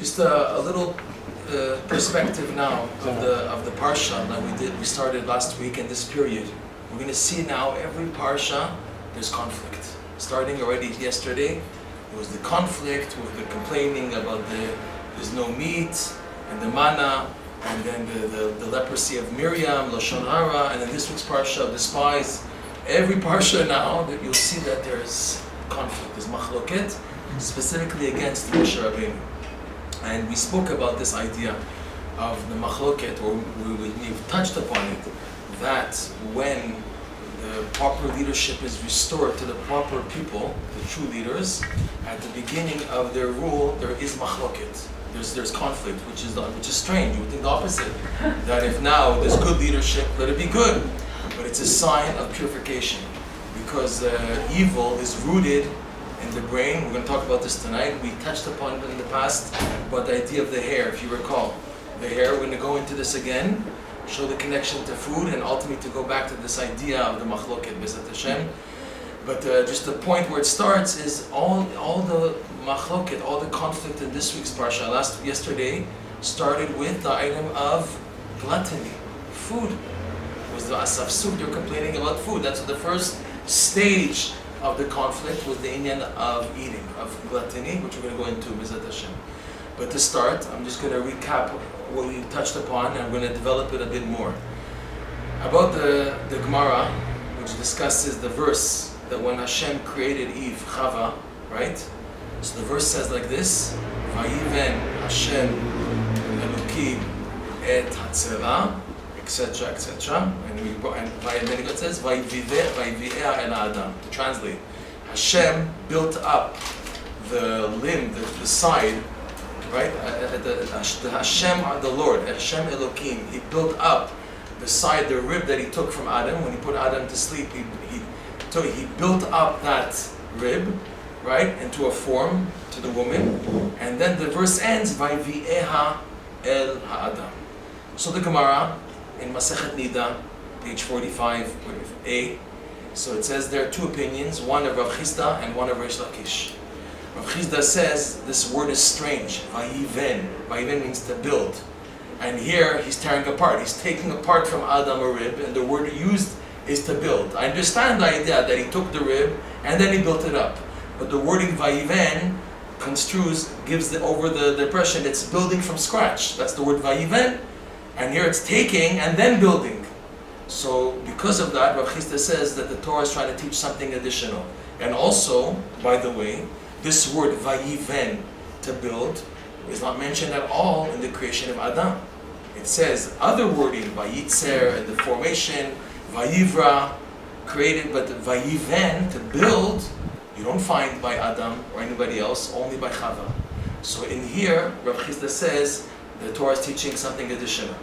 Just a little perspective now of the parsha that we started last week in this period. We're going to see now every parsha there's conflict. Starting already yesterday, it was the conflict with the complaining about there's no meat and the manna, and then the leprosy of Miriam, Lashon Hara, and then this week's parsha of the spies. Every parsha now that you'll see that there's conflict, there's machloket, specifically against Moshe Rabbeinu. And we spoke about this idea of the machloket, or we've touched upon it, that when the proper leadership is restored to the proper people, the true leaders, at the beginning of their rule, there is machloket. There's conflict, which is strange. You would think the opposite. That if now there's good leadership, let it be good. But it's a sign of purification, because evil is rooted in the brain. We're going to talk about this tonight. We touched upon it in the past about the idea of the hair, if you recall. The hair, we're going to go into this again, show the connection to food, and ultimately to go back to this idea of the machloket, B'ezrat Hashem. But just the point where it starts is all the machloket, all the conflict in this week's parsha, yesterday, started with the item of gluttony, food. It was the asafsuk, they're complaining about food. That's the first stage of the conflict, was the inyan of eating, of gluttony, which we're going to go into B'ezrat Hashem. But to start, I'm just going to recap what we touched upon, and I'm going to develop it a bit more. About the Gemara, which discusses the verse that when Hashem created Eve, Chava, right? So the verse says like this: Vayiven Hashem Elokim et Hatzera, etc., etc. And then it says Vayivea el Adam. To translate, Hashem built up the limb, the side, right? The Hashem, the Lord, Hashem Elokim, He built up the side, the rib that He took from Adam. When He put Adam to sleep, He built up that rib, right, into a form to the woman. And then the verse ends, Vayivieha el Ha'adam. So the Gemara in Masechet Nida, page 45a. So it says there are two opinions, one of Rav Chisda and one of Reish Lakish. Rav Chisda says this word is strange. Vayiven. Vayiven means to build. And here he's tearing apart. He's taking apart from Adam a rib, and the word used is to build. I understand the idea that he took the rib and then he built it up. But the wording Vayiven gives the impression it's building from scratch. That's the word Vayiven. And here it's taking and then building. So because of that, Rav Chisda says that the Torah is trying to teach something additional. And also, by the way, this word Vayiven, to build, is not mentioned at all in the creation of Adam. It says other wording, Vayitzer, and the formation, Vayivra, created, but Vayiven, to build, you don't find by Adam or anybody else, only by Chava. So in here, Rav Chisda says the Torah is teaching something additional,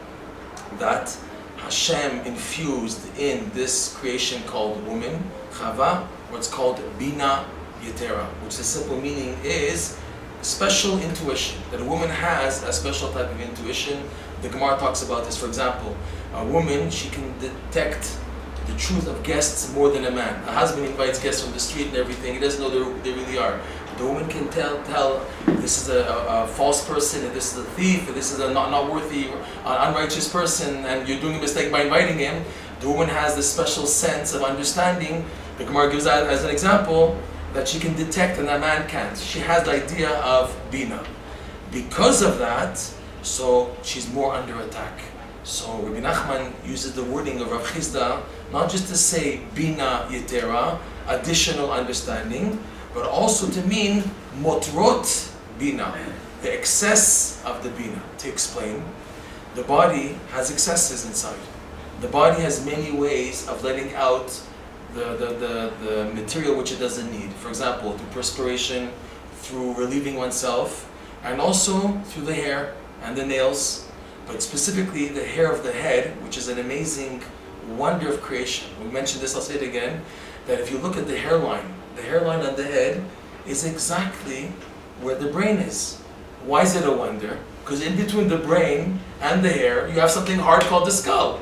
that Hashem infused in this creation called woman, Chava, what's called Bina Yetera, which the simple meaning is special intuition, that a woman has a special type of intuition. The Gemara talks about this. For example, a woman, she can detect the truth of guests more than a man. A husband invites guests from the street and everything, he doesn't know who they really are. The woman can tell this is a false person, and this is a thief, and this is a not worthy, unrighteous person, and you're doing a mistake by inviting him. The woman has this special sense of understanding. The Gemara gives that as an example, that she can detect and a man can't. She has the idea of Bina. Because of that, so she's more under attack. So Rabbi Nachman uses the wording of Rav Chisda, not just to say Bina Yetera, additional understanding, but also to mean Motrot Bina, the excess of the Bina. To explain, the body has excesses inside. The body has many ways of letting out the material which it doesn't need. For example, through perspiration, through relieving oneself, and also through the hair and the nails, but specifically the hair of the head, which is an amazing wonder of creation. We mentioned this, I'll say it again, that if you look at the hairline on the head is exactly where the brain is. Why is it a wonder? Because in between the brain and the hair, you have something hard called the skull.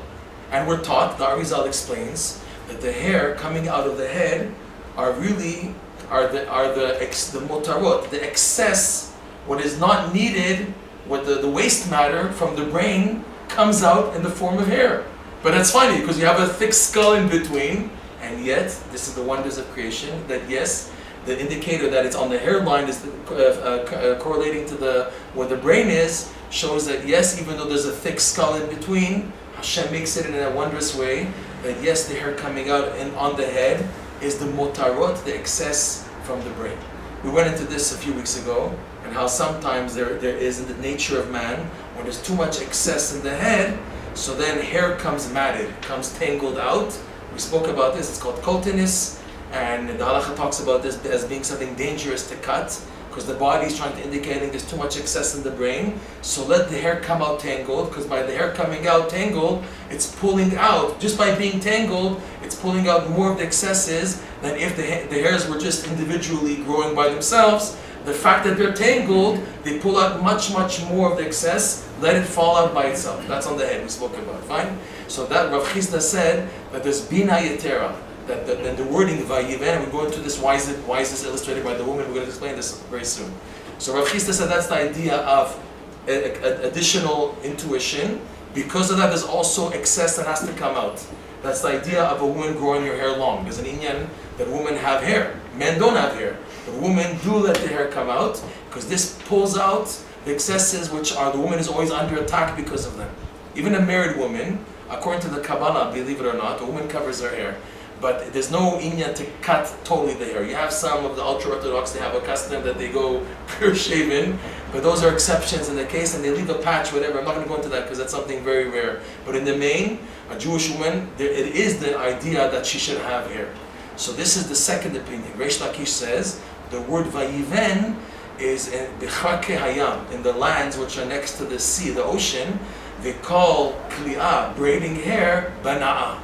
And we're taught, the Arizal explains, that the hair coming out of the head are the motarot, the excess what is not needed, what the waste matter from the brain comes out in the form of hair. But that's funny because you have a thick skull in between, and yet this is the wonders of creation. That yes, the indicator that it's on the hairline is correlating to what the brain is, shows that yes, even though there's a thick skull in between, Hashem makes it in a wondrous way. That yes, the hair coming out and on the head is the motarot, the excess from the brain. We went into this a few weeks ago, and how sometimes there is in the nature of man, when there's too much excess in the head, so then hair comes matted, comes tangled out. We spoke about this, it's called kotinus, and the halacha talks about this as being something dangerous to cut, because the body is trying to indicate there's too much excess in the brain, so let the hair come out tangled, because by the hair coming out tangled, it's pulling out, just by being tangled, it's pulling out more of the excesses than if the hairs were just individually growing by themselves. The fact that they're tangled, they pull out much, much more of the excess, let it fall out by itself. That's on the head we spoke about, fine? So that Rav Chisda said that there's bina yetera, that the wording vayiven, we're going through this, why is this illustrated by the woman? We're going to explain this very soon. So Rav Chisda said that's the idea of additional intuition. Because of that, there's also excess that has to come out. That's the idea of a woman growing her hair long. There's an inyan that women have hair. Men don't have hair. But women do let the hair come out, because this pulls out the excesses, which are, the woman is always under attack because of them. Even a married woman, according to the Kabbalah, believe it or not, a woman covers her hair. But there's no inyan to cut totally the hair. You have some of the ultra-Orthodox, they have a custom that they go pure shaven, but those are exceptions in the case, and they leave a patch, whatever. I'm not going to go into that because that's something very rare. But in the main, a Jewish woman, it is the idea that she should have hair. So this is the second opinion. Reish Lakish says, the word vayiven is in Bichrake Hayam, in the lands which are next to the sea, the ocean. They call kli'ah, braiding hair, bana'ah.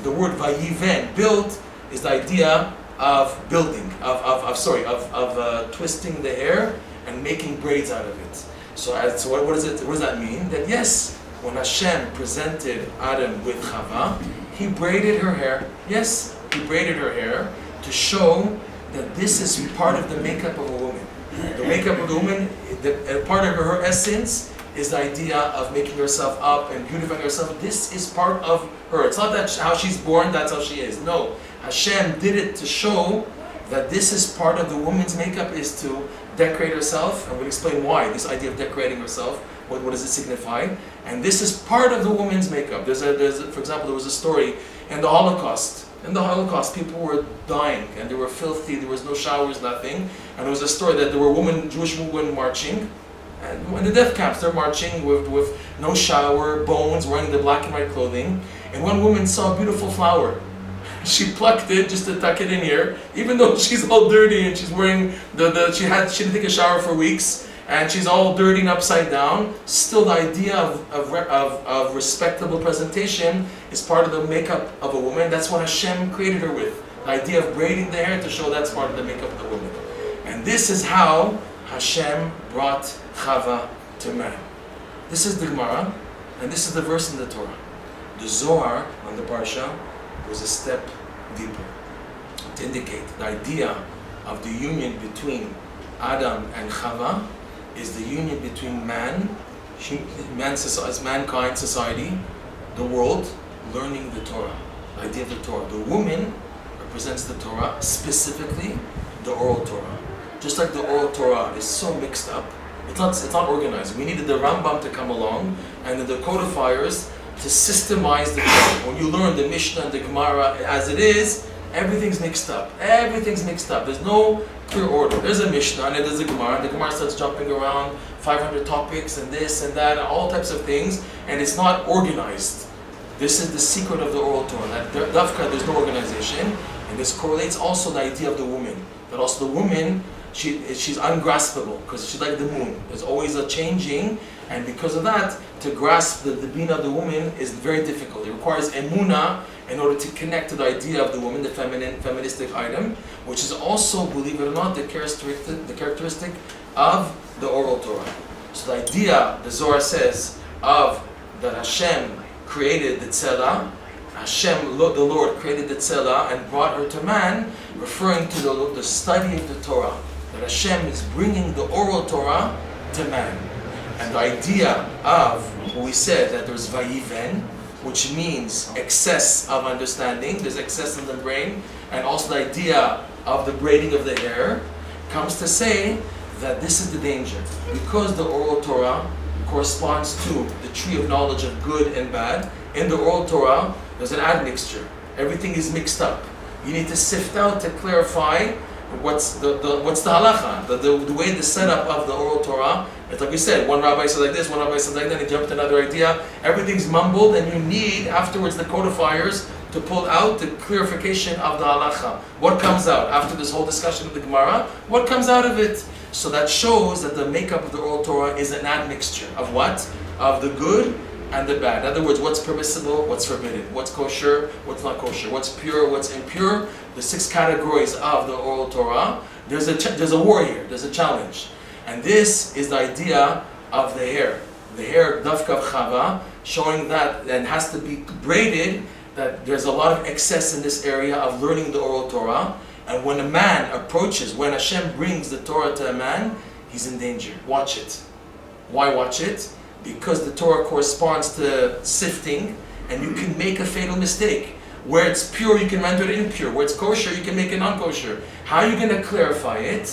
The word vayiven, built, is the idea of building, of twisting the hair and making braids out of it. So what does that mean? That yes, when Hashem presented Adam with Chava, he braided her hair. Yes, he braided her hair to show that this is part of the makeup of a woman. The makeup of the woman, part of her essence, is the idea of making herself up and beautifying herself. This is part of her. It's not that how she's born, that's how she is. No, Hashem did it to show that this is part of the woman's makeup, is to decorate herself, and we'll explain why, this idea of decorating herself, what does it signify? And this is part of the woman's makeup. For example, there was a story in the Holocaust. In the Holocaust, people were dying, and they were filthy, there was no showers, nothing. And there was a story that there were Jewish women marching, and in the death camps, they're marching with no shower, bones, wearing the black and white clothing. And one woman saw a beautiful flower. She plucked it just to tuck it in here, even though she's all dirty and she's wearing she didn't take a shower for weeks, and she's all dirty and upside down. Still, the idea of respectable presentation is part of the makeup of a woman. That's what Hashem created her with. The idea of braiding the hair to show that's part of the makeup of the woman. And this is how Hashem brought Chava to man. This is the Gemara, and this is the verse in the Torah. The Zohar on the Parsha was a step deeper to indicate the idea of the union between Adam and Chava is the union between mankind, society, the world, learning the Torah, the idea of the Torah. The woman represents the Torah, specifically the oral Torah. Just like the oral Torah is so mixed up, it's not organized. We needed the Rambam to come along and the codifiers to systemize the Torah. When you learn the Mishnah and the Gemara as it is, everything's mixed up. Everything's mixed up. There's no clear order. There's a Mishnah and there's a Gemara, and the Gemara starts jumping around 500 topics and this and that and all types of things, and it's not organized. This is the secret of the oral Torah, that there's no organization, and this correlates also the idea of the woman. That also the woman, she's ungraspable, because she's like the moon. There's always a changing, and because of that, to grasp the bina of the woman is very difficult. It requires emunah in order to connect to the idea of the woman, the feministic item, which is also, believe it or not, the characteristic of the oral Torah. So the idea, the Zohar says, of that Hashem created the Tzela, Hashem, the Lord, created the Tzela and brought her to man, referring to the study of the Torah. that Hashem is bringing the oral Torah to man. And the idea of what we said, that there's vayiven, which means excess of understanding, there's excess in the brain, and also the idea of the braiding of the hair, comes to say that this is the danger. Because the oral Torah corresponds to the tree of knowledge of good and bad, in the oral Torah, there's an admixture. Everything is mixed up. You need to sift out to clarify what's the halacha, the way the setup of the oral Torah. It's like we said, one rabbi says like this, one rabbi says like that, he jumped to another idea. Everything's mumbled, and you need afterwards the codifiers to pull out the clarification of the halacha. What comes out after this whole discussion of the Gemara? What comes out of it? So that shows that the makeup of the oral Torah is an admixture of what? Of the good and the bad. In other words, what's permissible, what's forbidden, what's kosher, what's not kosher, what's pure, what's impure. The 6 categories of the oral Torah. There's a war here, there's a challenge. And this is the idea of the hair. The hair, Dafka Chava, showing that, and has to be braided, that there's a lot of excess in this area of learning the oral Torah. And when a man approaches, when Hashem brings the Torah to a man, he's in danger. Watch it. Why watch it? Because the Torah corresponds to sifting, and you can make a fatal mistake. Where it's pure, you can render it impure. Where it's kosher, you can make it non-kosher. How are you going to clarify it?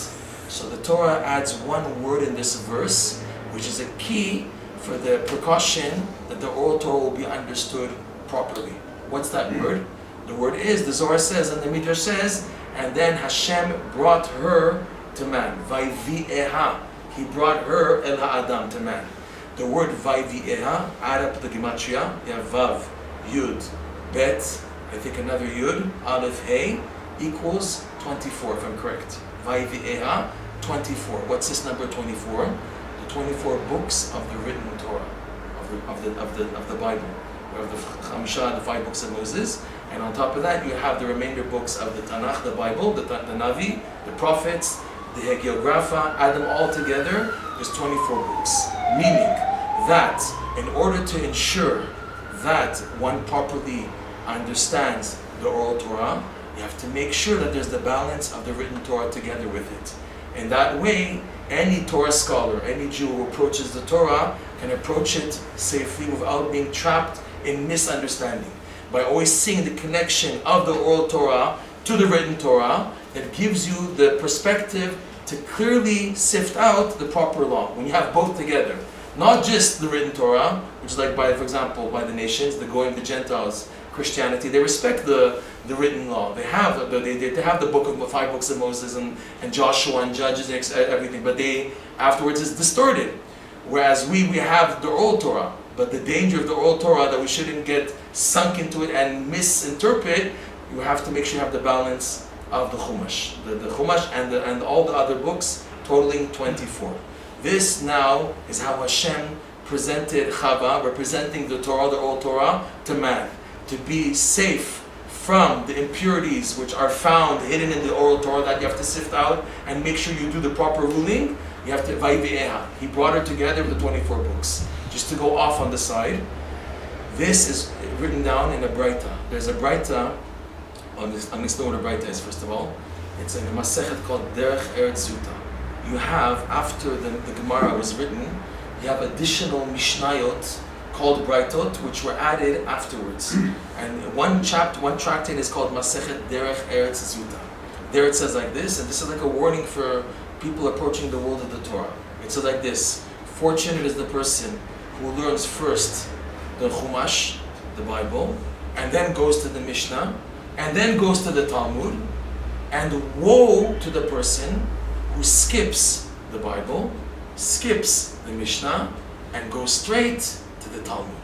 So the Torah adds one word in this verse, which is a key for the precaution that the oral Torah will be understood properly. What's that word? The word is, the Zohar says, and the Midrash says, and then Hashem brought her to man. Vayvi'eha. He brought her, El Ha'adam, to man. The word Vayvi'eha, add up the gematria, you have Vav, Yud, Bet, I think another Yud, Aleph, Hey, equals 24, if I'm correct. Vayvi'eha, 24. What's this number 24? The 24 books of the written Torah, of the Bible. We have the Chamisha, the 5 books of Moses, and on top of that you have the remainder books of the Tanakh, the Bible, the Navi, the prophets, the Hagiographa. Add them all together, there's 24 books. Meaning that in order to ensure that one properly understands the oral Torah, you have to make sure that there's the balance of the written Torah together with it. In that way, any Torah scholar, any Jew who approaches the Torah can approach it safely without being trapped in misunderstanding. By always seeing the connection of the oral Torah to the written Torah, that gives you the perspective to clearly sift out the proper law. When you have both together, not just the written Torah, which is like, for example, by the nations, the Goyim, the Gentiles, Christianity, they respect the written law. They have the book of the 5 books of Moses and Joshua and Judges and everything, but they afterwards is distorted. Whereas we have the oral Torah, but the danger of the oral Torah that we shouldn't get sunk into it and misinterpret. You have to make sure you have the balance of the Chumash, the Chumash and all the other books, totaling 24. This now is how Hashem presented Chava, representing the Torah, the oral Torah, to man, to be safe from the impurities which are found hidden in the oral Torah that you have to sift out and make sure you do the proper ruling. You have to Vayvi'eha. He brought her together with the 24 books. Just to go off on the side, this is written down in a Braita. There's a Braita. I'm going to explain what a Braita is first of all. It's in a Masechet called Derech Eretz Zuta. You have, after the Gemara was written, you have additional Mishnayot called Braitot, which were added afterwards. And one tractate is called Masechet Derech Eretz Zuta. There it says like this, and this is like a warning for people approaching the world of the Torah. It says like this: fortunate is the person who learns first the Chumash, the Bible, and then goes to the Mishnah, and then goes to the Talmud, and woe to the person who skips the Bible, skips the Mishnah, and goes straight to the Talmud.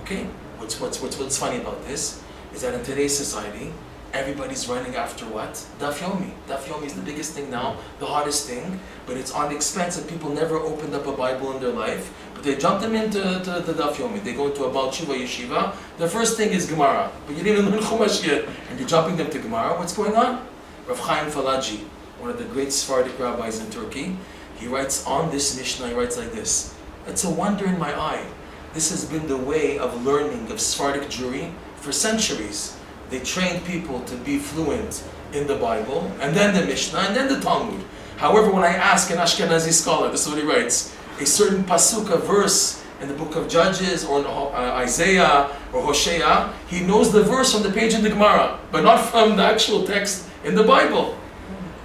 Okay? What's funny about this is that in today's society, everybody's running after what? Daf Yomi. Daf Yomi is the biggest thing now, the hottest thing, but it's on the expense of people never opened up a Bible in their life, but they jump them into the Daf Yomi. They go into a Baal Tshuva yeshiva. The first thing is Gemara, but you didn't learn Chumash yet, and you're jumping them to Gemara. What's going on? Rav Chaim Falaji, one of the great Sephardic rabbis in Turkey, he writes on this Mishnah, he writes like this: it's a wonder in my eye. This has been the way of learning of Sephardic Jewry for centuries. They trained people to be fluent in the Bible, and then the Mishnah, and then the Talmud. However, when I ask an Ashkenazi scholar, this is what he writes, a certain pasuk, a verse in the book of Judges or in Isaiah or Hosea, he knows the verse from the page in the Gemara, but not from the actual text in the Bible.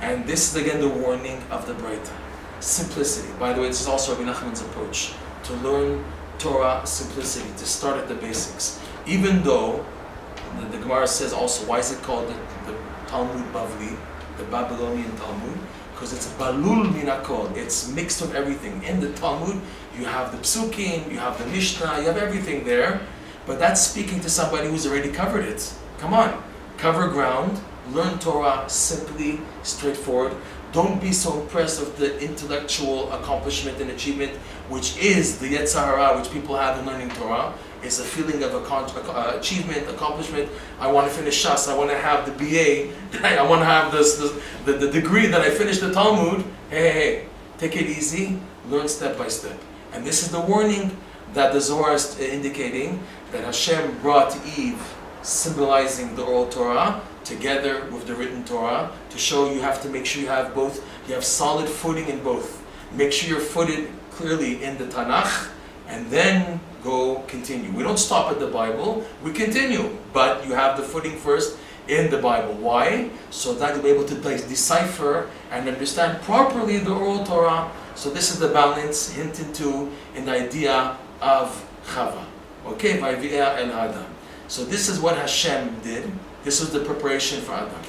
And this is again the warning of the Breita. Simplicity. By the way, this is also Rabbi Nachman's approach, to learn Torah simplicity, to start at the basics. Even though the Gemara says also, why is it called the Talmud Bavli, the Babylonian Talmud? Because it's balul min hakol, it's mixed with everything. In the Talmud, you have the psukim, you have the Mishnah, you have everything there, but that's speaking to somebody who's already covered it. Come on, cover ground, learn Torah simply, straightforward. Don't be so impressed with the intellectual accomplishment and achievement, which is the Yetzer Hara, which people have in learning Torah. It's a feeling of achievement, accomplishment. I want to finish Shas, I want to have the BA, I want to have the degree that I finished the Talmud. Hey, take it easy, learn step by step. And this is the warning that the Zohar is indicating, that Hashem brought Eve, symbolizing the oral Torah, together with the written Torah, to show you have to make sure you have both, you have solid footing in both. Make sure you're footed clearly in the Tanakh, and then go continue. We don't stop at the Bible, we continue, but you have the footing first in the Bible. Why? So that you'll be able to decipher and understand properly the oral Torah. So this is the balance hinted to in the idea of Chava. Okay, Vayvi'ah el Adam. So this is what Hashem did. This was the preparation for Adam.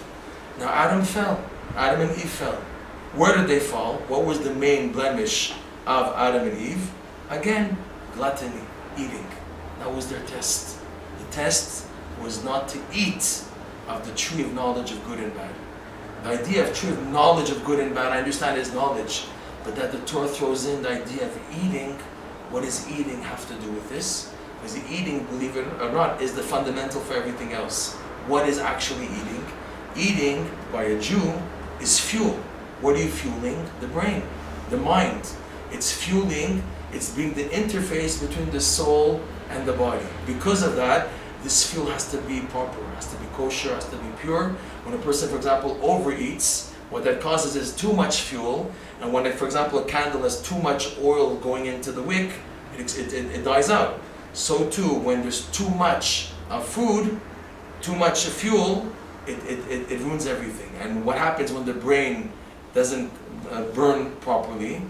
Now Adam fell. Adam and Eve fell. Where did they fall? What was the main blemish of Adam and Eve? Again, gluttony, eating. That was their test. The test was not to eat of the tree of knowledge of good and bad. The idea of tree of knowledge of good and bad, I understand is knowledge, but that the Torah throws in the idea of eating. What does eating have to do with this? Because the eating, believe it or not, is the fundamental for everything else. What is actually eating? Eating, by a Jew, is fuel. What are you fueling? The brain, the mind. It's fueling, it's being the interface between the soul and the body. Because of that, this fuel has to be proper, has to be kosher, has to be pure. When a person, for example, overeats, what that causes is too much fuel, and when, for example, a candle has too much oil going into the wick, it dies out. So too, when there's too much food, too much fuel, it ruins everything. And what happens when the brain doesn't burn properly,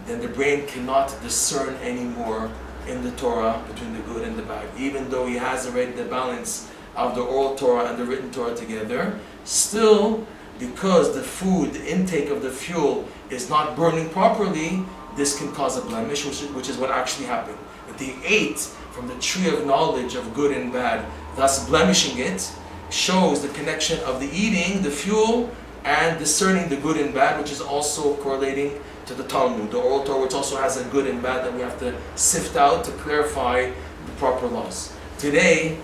then the brain cannot discern anymore in the Torah between the good and the bad. Even though he has already the balance of the oral Torah and the written Torah together, still, because the food, the intake of the fuel is not burning properly, this can cause a blemish, which is what actually happened. That they ate from the tree of knowledge of good and bad, thus blemishing it, shows the connection of the eating, the fuel, and discerning the good and bad, which is also correlating to the Talmud, the oral Torah, which also has a good and bad that we have to sift out to clarify the proper laws. Today,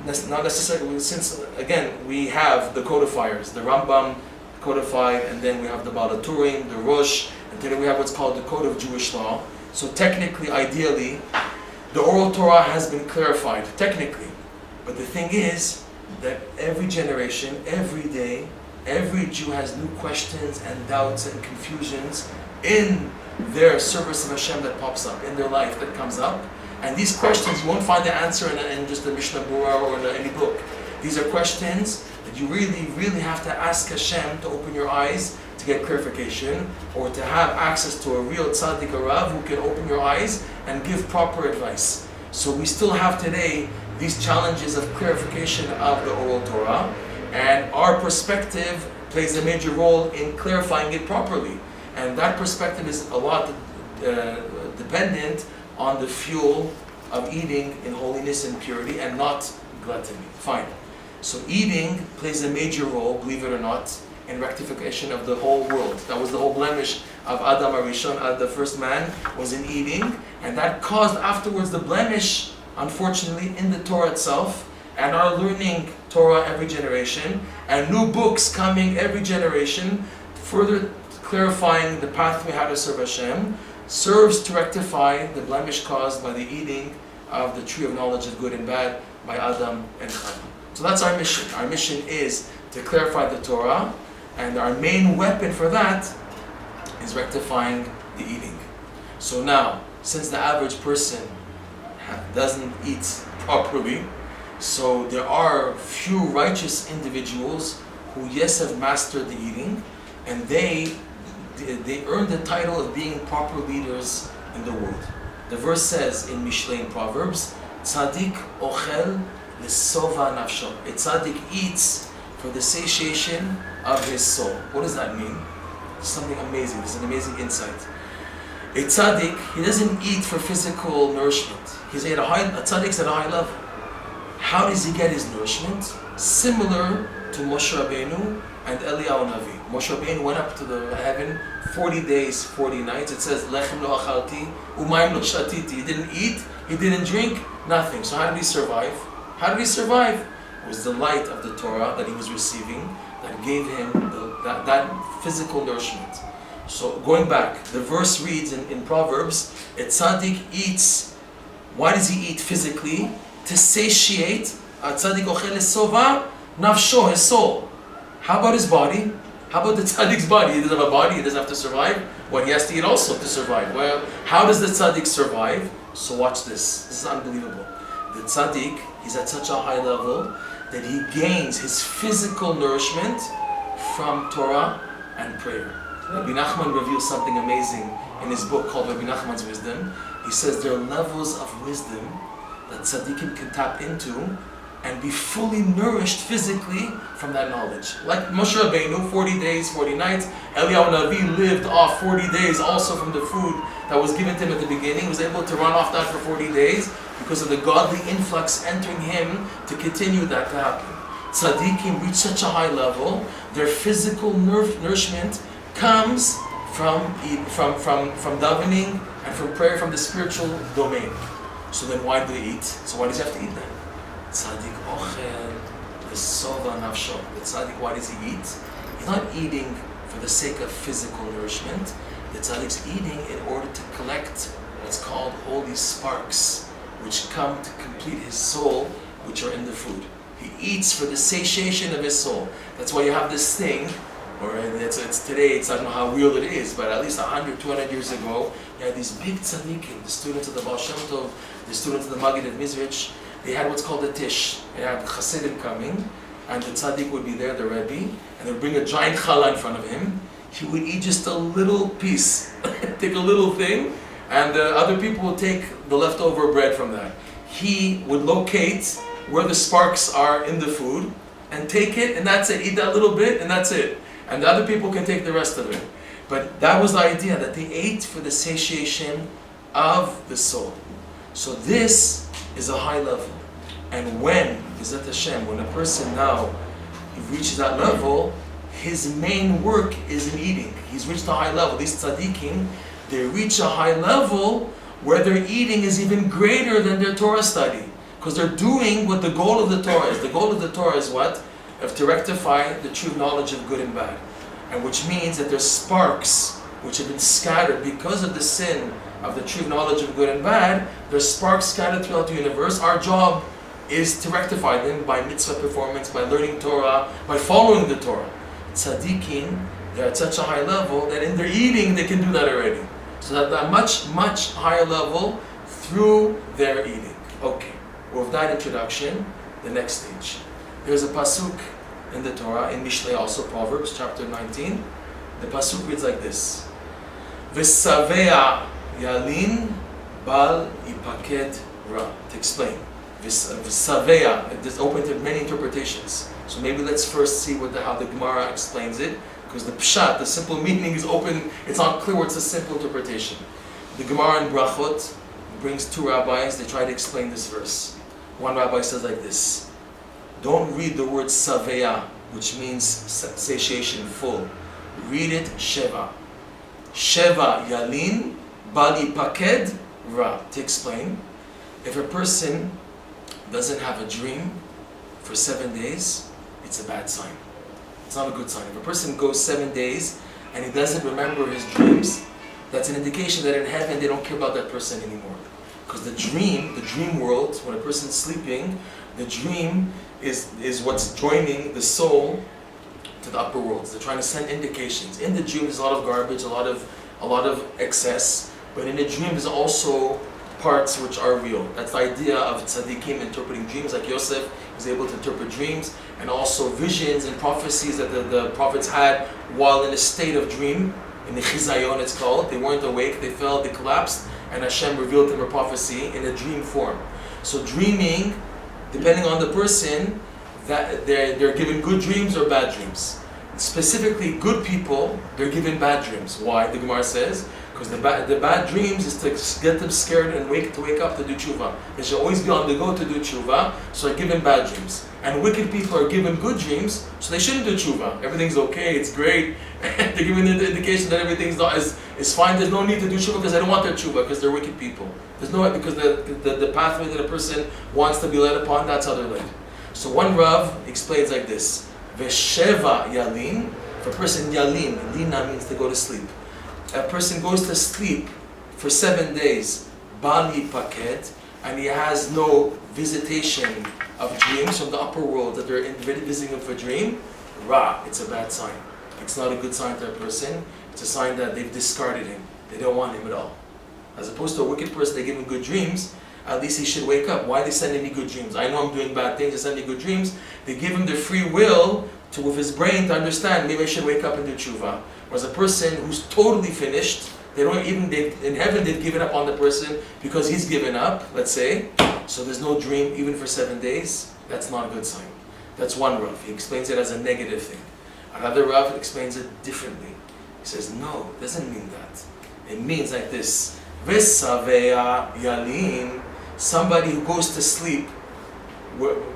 not necessarily, since again we have the codifiers, the Rambam codified, and then we have the Baal HaTurim, the Rosh, and today we have what's called the Code of Jewish Law. So technically, ideally, the oral Torah has been clarified, technically. But the thing is that every generation, every day, every Jew has new questions and doubts and confusions in their service of Hashem that pops up, in their life that comes up. And these questions, you won't find the answer in just the Mishnah Berurah or in any book. These are questions that you really, really have to ask Hashem to open your eyes to get clarification, or to have access to a real Tzadik or Rav who can open your eyes and give proper advice. So we still have today these challenges of clarification of the oral Torah, and our perspective plays a major role in clarifying it properly. And that perspective is a lot dependent on the fuel of eating in holiness and purity, and not gluttony. Fine. So eating plays a major role, believe it or not, in rectification of the whole world. That was the whole blemish of Adam Arishon, the first man, was in eating, and that caused afterwards the blemish, unfortunately, in the Torah itself, and our learning Torah every generation, and new books coming every generation, further clarifying the pathway how to serve Hashem, serves to rectify the blemish caused by the eating of the tree of knowledge of good and bad by Adam and Chava. So that's our mission. Our mission is to clarify the Torah, and our main weapon for that is rectifying the eating. So now, since the average person doesn't eat properly, so there are few righteous individuals who, yes, have mastered the eating, and they earn the title of being proper leaders in the world. The verse says in Mishlei in Proverbs, Tzadik ochel l'sova nafsho. A tzaddik eats for the satiation of his soul. What does that mean? It's something amazing. It's an amazing insight. A tzaddik, he doesn't eat for physical nourishment. A tzaddik's at a high level. How does he get his nourishment? Similar to Moshe Rabbeinu and Eliyahu Navi. Moshe Rabbeinu went up to the heaven 40 days, 40 nights. It says, Lechem lo achalti, umayim lo shatiti. He didn't eat, he didn't drink, nothing. So how did he survive? How did he survive? It was the light of the Torah that he was receiving that gave him that physical nourishment. So going back, the verse reads in Proverbs, a tzaddik eats. Why does he eat physically? To satiate. A tzaddik ochel esova nafsho, his soul. How about his body? How about the tzaddik's body? He doesn't have a body, he doesn't have to survive. Well, he has to eat also to survive. Well, how does the tzaddik survive? So watch this. This is unbelievable. The tzaddik, he's at such a high level that he gains his physical nourishment from Torah and prayer. Rabbi Nachman reveals something amazing in his book called Rabbi Nachman's Wisdom. He says there are levels of wisdom that tzaddikim can tap into and be fully nourished physically from that knowledge. Like Moshe Rabbeinu, 40 days, 40 nights. Eliyahu Navi lived off 40 days also from the food that was given to him at the beginning. He was able to run off that for 40 days because of the godly influx entering him to continue that to happen. Tzaddikim reach such a high level, their physical nourishment comes from davening and from prayer from the spiritual domain. So then why do they eat? So why does he have to eat then? Tzadik ochel l'sova nafsho. The tzaddik, why does he eat? He's not eating for the sake of physical nourishment. The tzaddik's eating in order to collect what's called holy sparks, which come to complete his soul, which are in the food. He eats for the satiation of his soul. That's why you have this thing, or it's today, I don't know how real it is, but at least 100, 200 years ago, you had these big tzaddikim, the students of the Baal Shem Tov, the students of the Maggid of Mizrich. They had what's called a tish. They had chassidim coming, and the tzaddik would be there, the Rebbe, and they would bring a giant challah in front of him. He would eat just a little piece, take a little thing, and other people would take the leftover bread from that. He would locate where the sparks are in the food, and take it, and that's it. Eat that little bit, and that's it. And the other people can take the rest of it. But that was the idea, that they ate for the satiation of the soul. So this is a high level. And when, B'ezrat Hashem, when a person now reaches that level, his main work is in eating. He's reached a high level. These tzaddikim, they reach a high level where their eating is even greater than their Torah study. Because they're doing what the goal of the Torah is. The goal of the Torah is what? To rectify the true knowledge of good and bad. And which means that there's sparks which have been scattered because of the sin of the true knowledge of good and bad. There's sparks scattered throughout the universe. Our job is to rectify them by mitzvah performance, by learning Torah, by following the Torah. Tzaddikim, they're at such a high level that in their eating they can do that already. So at a much, much higher level through their eating. Okay, with that introduction, the next stage. There's a pasuk in the Torah, in Mishlei also, Proverbs chapter 19. The pasuk reads like this. V'savea yalin bal ipaked ra. To explain. V'savea, it is open to many interpretations. So maybe let's first see how the Gemara explains it. Because the pshat, the simple meaning is open, it's not clear what's a simple interpretation. The Gemara in Brachot brings two rabbis, they try to explain this verse. One rabbi says like this. Don't read the word saveya, which means satiation, full. Read it sheva. Sheva yalin bali paked ra. To explain, if a person doesn't have a dream for 7 days, it's a bad sign. It's not a good sign. If a person goes 7 days and he doesn't remember his dreams, that's an indication that in heaven they don't care about that person anymore. Because the dream world, when a person's sleeping, the dream is what's joining the soul to the upper worlds. They're trying to send indications. In the dream, there's a lot of garbage, a lot of excess. But in the dream, there's also parts which are real. That's the idea of tzaddikim interpreting dreams, like Yosef was able to interpret dreams, and also visions and prophecies that the prophets had while in a state of dream. In the chizayon, it's called. They weren't awake, they fell, they collapsed, and Hashem revealed them a prophecy in a dream form. So dreaming, depending on the person, that they're given good dreams or bad dreams. Specifically, good people, they're given bad dreams. Why? The Gemara says, because the bad dreams is to get them scared and wake up to do tshuva. They should always be on the go to do tshuva, so they're given bad dreams. And wicked people are given good dreams, so they shouldn't do tshuva. Everything's okay, it's great. They're given the indication that everything's is fine. There's no need to do tshuva because they don't want their tshuva, because they're wicked people. There's no, because the pathway that a person wants to be led upon, that's how they're led. So one Rav explains like this: Vesheva yalin. If a person yalin, lina means to go to sleep. A person goes to sleep for 7 days, bali paket, and he has no visitation of dreams from the upper world that they're visiting him for dream. Ra, it's a bad sign. It's not a good sign to a person. It's a sign that they've discarded him. They don't want him at all. As opposed to a wicked person, they give him good dreams. At least he should wake up. Why are they sending me good dreams? I know I'm doing bad things, they send me good dreams. They give him the free will to, with his brain, to understand, maybe I should wake up and do tshuva. Whereas a person who's totally finished, in heaven they've given up on the person because he's given up, let's say, so there's no dream even for 7 days. That's not a good sign. That's one Rav. He explains it as a negative thing. Another Rav explains it differently. He says, no, it doesn't mean that. It means like this: V'saveya yalin, somebody who goes to sleep,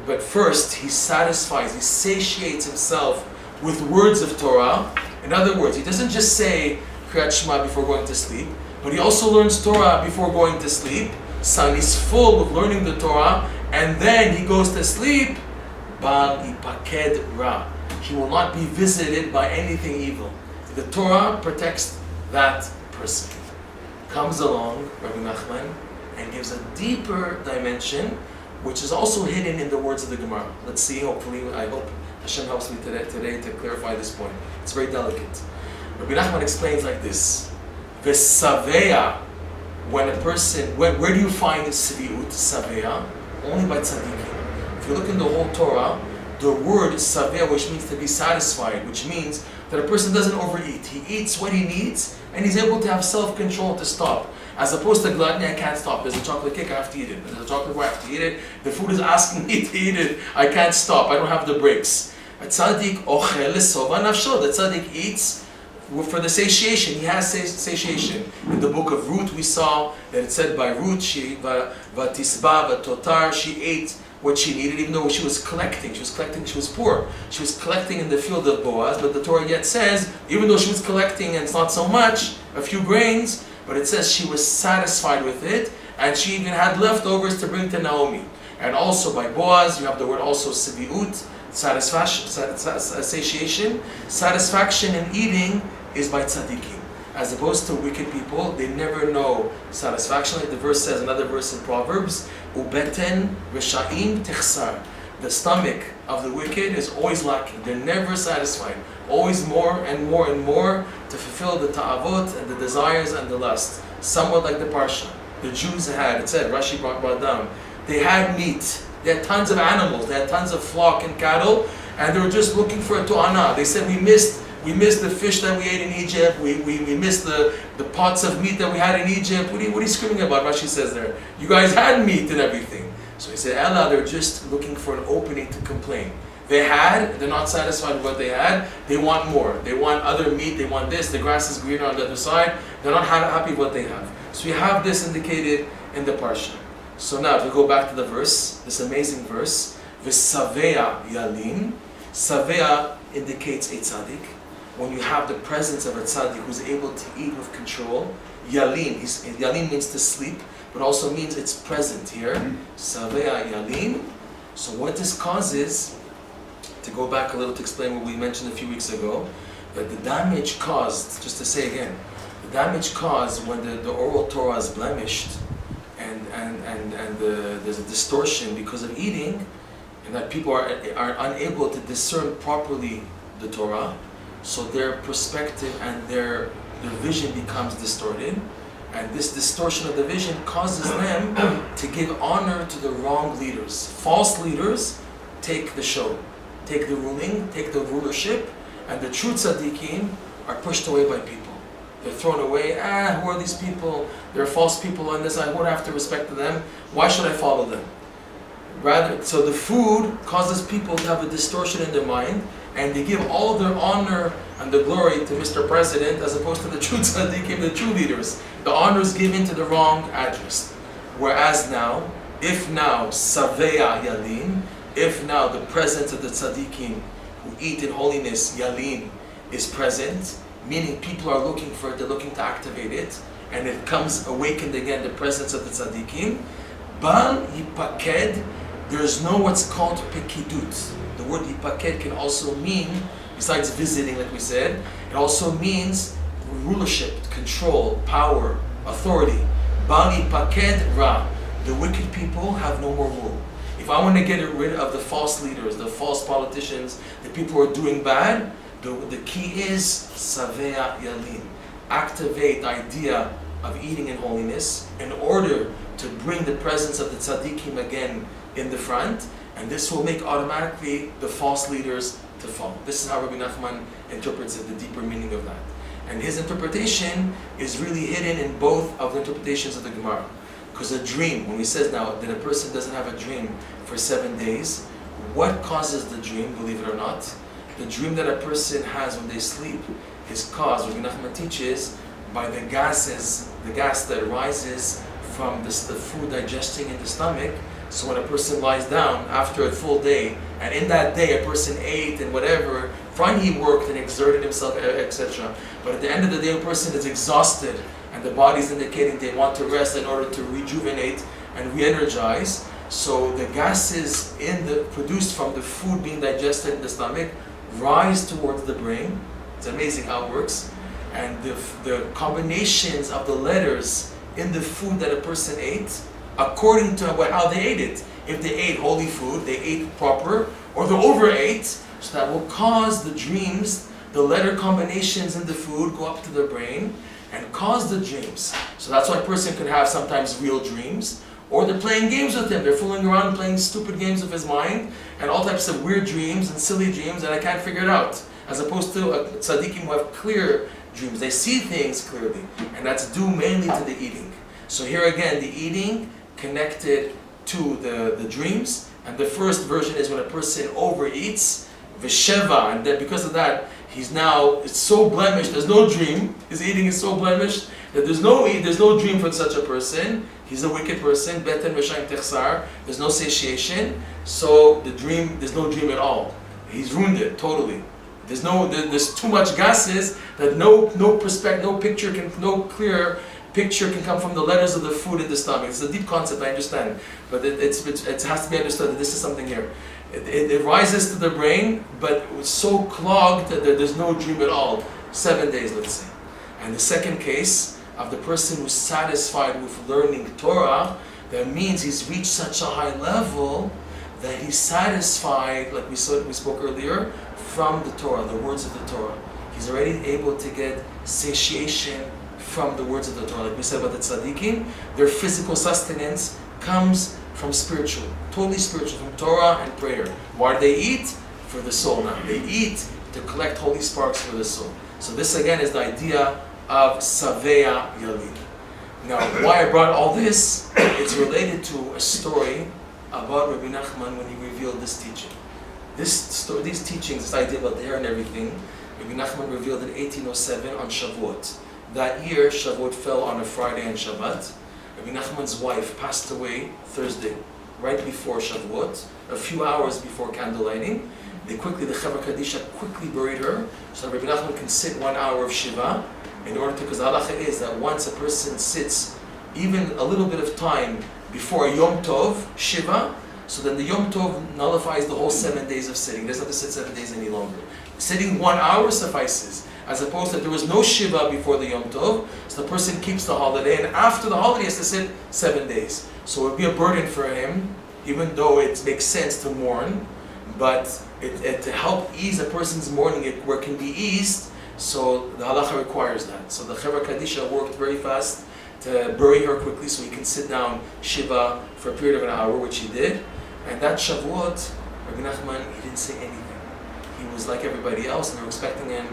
but first he satisfies, he satiates himself with words of Torah. In other words, he doesn't just say Kriyat Shema before going to sleep, but he also learns Torah before going to sleep. So he's full with learning the Torah, and then he goes to sleep. Bal ipaked ra. He will not be visited by anything evil. The Torah protects that person. Comes along Rabbi Nachman and gives a deeper dimension, which is also hidden in the words of the Gemara. Let's see, hopefully, I hope Hashem helps me today to clarify this point. It's very delicate. Rabbi Nachman explains like this: V'saveya, when a person, where do you find the sviut, saveya? Only by tzaddikim. If you look in the whole Torah, the word saveya, which means to be satisfied, which means that a person doesn't overeat. He eats what he needs, and he's able to have self-control to stop. As opposed to gluttony, I can't stop. There's a chocolate cake, I have to eat it. There's a chocolate bar, I have to eat it. The food is asking me to eat it. I can't stop. I don't have the breaks. A tzaddik ochel sova nafsho. The tzaddik eats for the satiation. He has satiation. In the book of Ruth, we saw that it said by Ruth, she vatisba vatotar, she ate what she needed, even though she was collecting. She was poor. She was collecting in the field of Boaz, but the Torah yet says, even though she was collecting, and it's not so much, a few grains, but it says she was satisfied with it, and she even had leftovers to bring to Naomi. And also by Boaz, you have the word also siviut, satisfaction, satiation. Satisfaction in eating is by tzaddikim. As opposed to wicked people, they never know satisfaction. Like the verse says, another verse in Proverbs, ubeten reshaim tichsar. The stomach of the wicked is always lacking. They're never satisfied. Always more and more and more to fulfill the ta'avot and the desires and the lust. Somewhat like the Parsha. The Jews had, it said, Rashi brought down, they had meat. They had tons of animals. They had tons of flock and cattle, and they were just looking for a tu'ana. They said, we missed the fish that we ate in Egypt. We missed the pots of meat that we had in Egypt. What are you screaming about? Rashi says there, you guys had meat and everything. So he said, Allah, they're just looking for an opening to complain. They're not satisfied with what they had. They want more. They want other meat. They want this. The grass is greener on the other side. They're not happy with what they have. So we have this indicated in the Parsha. So now, if we go back to the verse, this amazing verse, V'saveya yalin. Saveya indicates a tzaddik. When you have the presence of a tzaddik who's able to eat with control, yalin, yalin means to sleep, but also means it's present here. Saveya yalin. So what this causes, to go back a little to explain what we mentioned a few weeks ago, that the damage caused, just to say again, the damage caused when the oral Torah is blemished, and there's a distortion because of eating, and that people are unable to discern properly the Torah, so their perspective and their vision becomes distorted. And this distortion of the vision causes them to give honor to the wrong leaders. False leaders take the show, take the ruling, take the rulership, and the true tzaddikim are pushed away by people. They're thrown away. Who are these people? They're false people on this. I won't have to respect them. Why should I follow them? Rather, so the food causes people to have a distortion in their mind, and they give all their honor and the glory to Mr. President as opposed to the true tzaddikim, the true leaders. The honor is given to the wrong address. Whereas now, if now Saveya Yalin, if now the presence of the tzaddikim who eat in holiness, Yalin, is present, meaning people are looking for it, they're looking to activate it, and it comes awakened again, the presence of the tzaddikim, Bal Yipaked, there's no what's called pekidut. The word Yipaked can also mean, besides visiting like we said, it also means rulership, control, power, authority. Bal Yipaked Ra, the wicked people have no more rule. If I want to get rid of the false leaders, the false politicians, the people who are doing bad, the key is Saveya Yalin. Activate the idea of eating in holiness in order to bring the presence of the tzaddikim again in the front, and this will make automatically the false leaders to fall. This is how Rabbi Nachman interprets it, the deeper meaning of that. And his interpretation is really hidden in both of the interpretations of the Gemara. Because a dream, when he says now that a person doesn't have a dream for 7 days, what causes the dream, believe it or not? The dream that a person has when they sleep is caused, Rabbi Nachman teaches, by the gas that rises from the food digesting in the stomach. So when a person lies down after a full day, and in that day a person ate and whatever, fine, he worked and exerted himself, etc. But at the end of the day, a person is exhausted, and the body is indicating they want to rest in order to rejuvenate and re-energize. So the gases produced from the food being digested in the stomach rise towards the brain. It's amazing how it works. And the combinations of the letters in the food that a person ate, according to how they ate it. If they ate holy food, they ate proper, or they overate, so that will cause the dreams, the letter combinations in the food go up to the brain and cause the dreams. So that's why a person can have sometimes real dreams, or they're playing games with him. They're fooling around playing stupid games with his mind, and all types of weird dreams and silly dreams, and I can't figure it out. As opposed to a tzaddikim who have clear dreams. They see things clearly, and that's due mainly to the eating. So here again, the eating connected to the dreams, and the first version is when a person overeats, v'sheva, and that because of that, it's so blemished, there's no dream, his eating is so blemished, that there's no dream for such a person, he's a wicked person, beten v'shayim techsar, there's no satiation, so there's no dream at all. He's ruined it, totally. There's too much gases that no clear picture can come from the letters of the food in the stomach. It's a deep concept, I understand, but it has to be understood that this is something here. It rises to the brain, but it's so clogged that there's no dream at all. 7 days, let's say. And the second case of the person who's satisfied with learning Torah, that means he's reached such a high level that he's satisfied, like we spoke earlier, from the Torah, the words of the Torah. He's already able to get satiation from the words of the Torah. Like we said about the tzaddikim, their physical sustenance comes from spiritual, totally spiritual, from Torah and prayer. Why do they eat? For the soul now. They eat to collect holy sparks for the soul. So this again is the idea of Saveya Yalin. Now, why I brought all this, it's related to a story about Rabbi Nachman when he revealed this teaching. These teachings, this idea about the hair and everything, Rabbi Nachman revealed in 1807 on Shavuot. That year, Shavuot fell on a Friday and Shabbat. Rabbi Nachman's wife passed away Thursday, right before Shavuot, a few hours before candle lighting. The Chevra Kadisha quickly buried her, so that Rabbi Nachman can sit 1 hour of Shiva, because the halacha is that once a person sits even a little bit of time before Yom Tov, Shiva, so then the Yom Tov nullifies the whole 7 days of sitting. He doesn't have to sit 7 days any longer. Sitting 1 hour suffices, as opposed to there was no Shiva before the Yom Tov, so the person keeps the holiday, and after the holiday he has to sit 7 days. So it would be a burden for him, even though it makes sense to mourn, but to help ease a person's mourning, where it can be eased, so the halacha requires that. So the Chevra Kadisha worked very fast to bury her quickly so he can sit down Shiva for a period of an hour, which he did. And that Shavuot, Rabbi Nachman, he didn't say anything. He was like everybody else, and they were expecting him.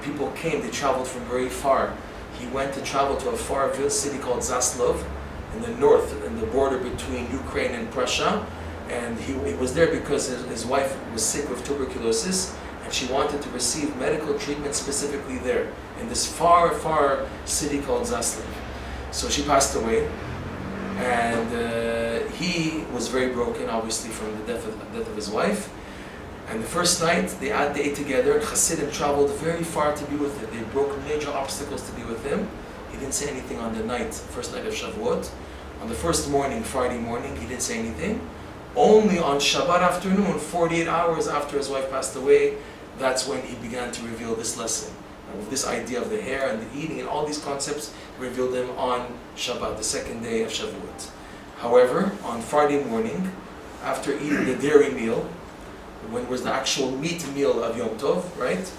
People came, they traveled from very far. He went to travel to a far city called Zaslav in the north, in the border between Ukraine and Prussia. And he was there because his wife was sick with tuberculosis, and she wanted to receive medical treatment specifically there, in this far, far city called Zaslav. So she passed away, and he was very broken, obviously, from the death of his wife. And the first night, they ate together, and Hasidim traveled very far to be with him. They broke major obstacles to be with him. He didn't say anything on the night, first night of Shavuot. On the first morning, Friday morning, he didn't say anything. Only on Shabbat afternoon, 48 hours after his wife passed away, that's when he began to reveal this lesson. With this idea of the hair and the eating and all these concepts, revealed them on Shabbat, the second day of Shavuot. However, on Friday morning, after eating the dairy meal, when was the actual meat meal of Yom Tov, right?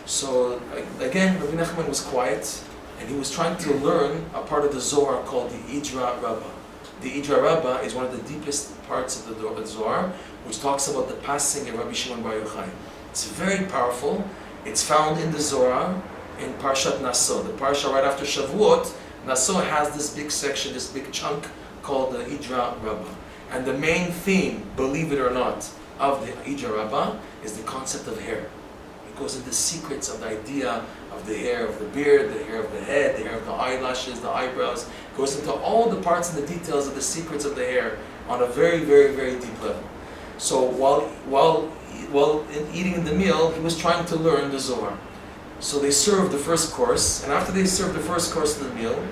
So again, Rabbi Nachman was quiet, and he was trying to learn a part of the Zohar called the Idra Rabbah. The Idra Rabbah is one of the deepest parts of the Zohar, which talks about the passing of Rabbi Shimon Bar Yochai. It's very powerful. It's found in the Zohar, in Parshat Naso. The Parsha right after Shavuot, Naso has this big section, this big chunk called the Idra Rabbah. And the main theme, believe it or not, of the Idra Rabbah is the concept of hair. It goes into the secrets of the idea of the hair of the beard, the hair of the head, the hair of the eyelashes, the eyebrows. It goes into all the parts and the details of the secrets of the hair on a very, very, very deep level. So while in eating the meal, he was trying to learn the Zohar. So they served the first course, and after they served the first course of the meal,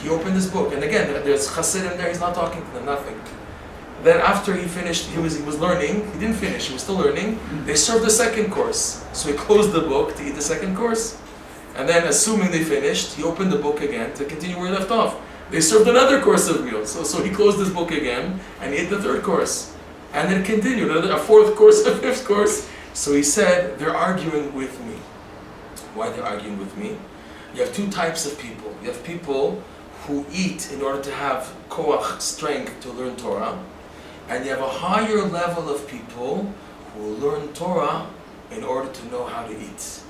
he opened his book. And again, there's Hasidim there, he's not talking to them, nothing. Then after he finished, he was learning, he didn't finish, he was still learning. They served the second course. So he closed the book to eat the second course. And then assuming they finished, he opened the book again to continue where he left off. They served another course of meal. So he closed his book again and ate the third course. And then continued, a fourth course, a fifth course. So he said, they're arguing with me. Why they're arguing with me? You have two types of people. You have people who eat in order to have koach, strength to learn Torah. And you have a higher level of people who learn Torah in order to know how to eat.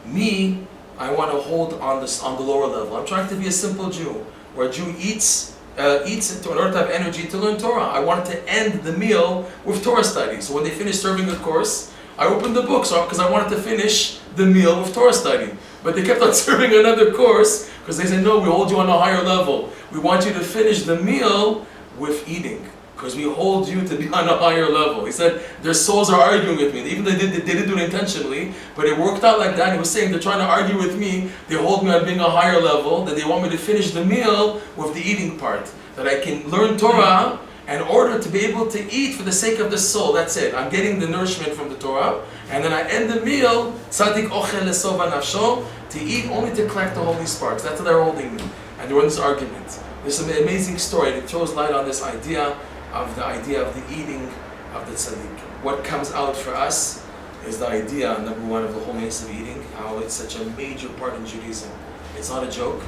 Me, I want to hold on the lower level. I'm trying to be a simple Jew, where a Jew eats in order to have energy to learn Torah. I wanted to end the meal with Torah study. So when they finished serving the course, I opened the book because I wanted to finish the meal with Torah study. But they kept on serving another course because they said, no, we hold you on a higher level. We want you to finish the meal with eating, because we hold you to be on a higher level. He said, their souls are arguing with me. Even though they didn't do it intentionally, but it worked out like that. He was saying they're trying to argue with me. They hold me on being a higher level, that they want me to finish the meal with the eating part. That I can learn Torah in order to be able to eat for the sake of the soul. That's it. I'm getting the nourishment from the Torah. And then I end the meal, Tzadik ochel lesova nafsho, to eat only to collect the holy sparks. That's what they're holding me. And they're in this argument. There's an amazing story that throws light on this idea of the eating of the tzaddik. What comes out for us is the idea, number one, of the holiness of eating, how it's such a major part in Judaism. It's not a joke,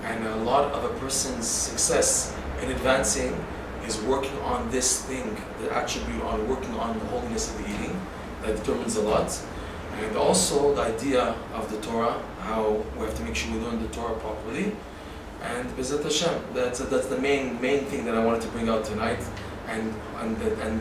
and a lot of a person's success in advancing is working on this thing, the attribute on working on the holiness of the eating. That determines a lot. And also the idea of the Torah, how we have to make sure we learn the Torah properly. And B'ezrat Hashem, that's the main thing that I wanted to bring out tonight. And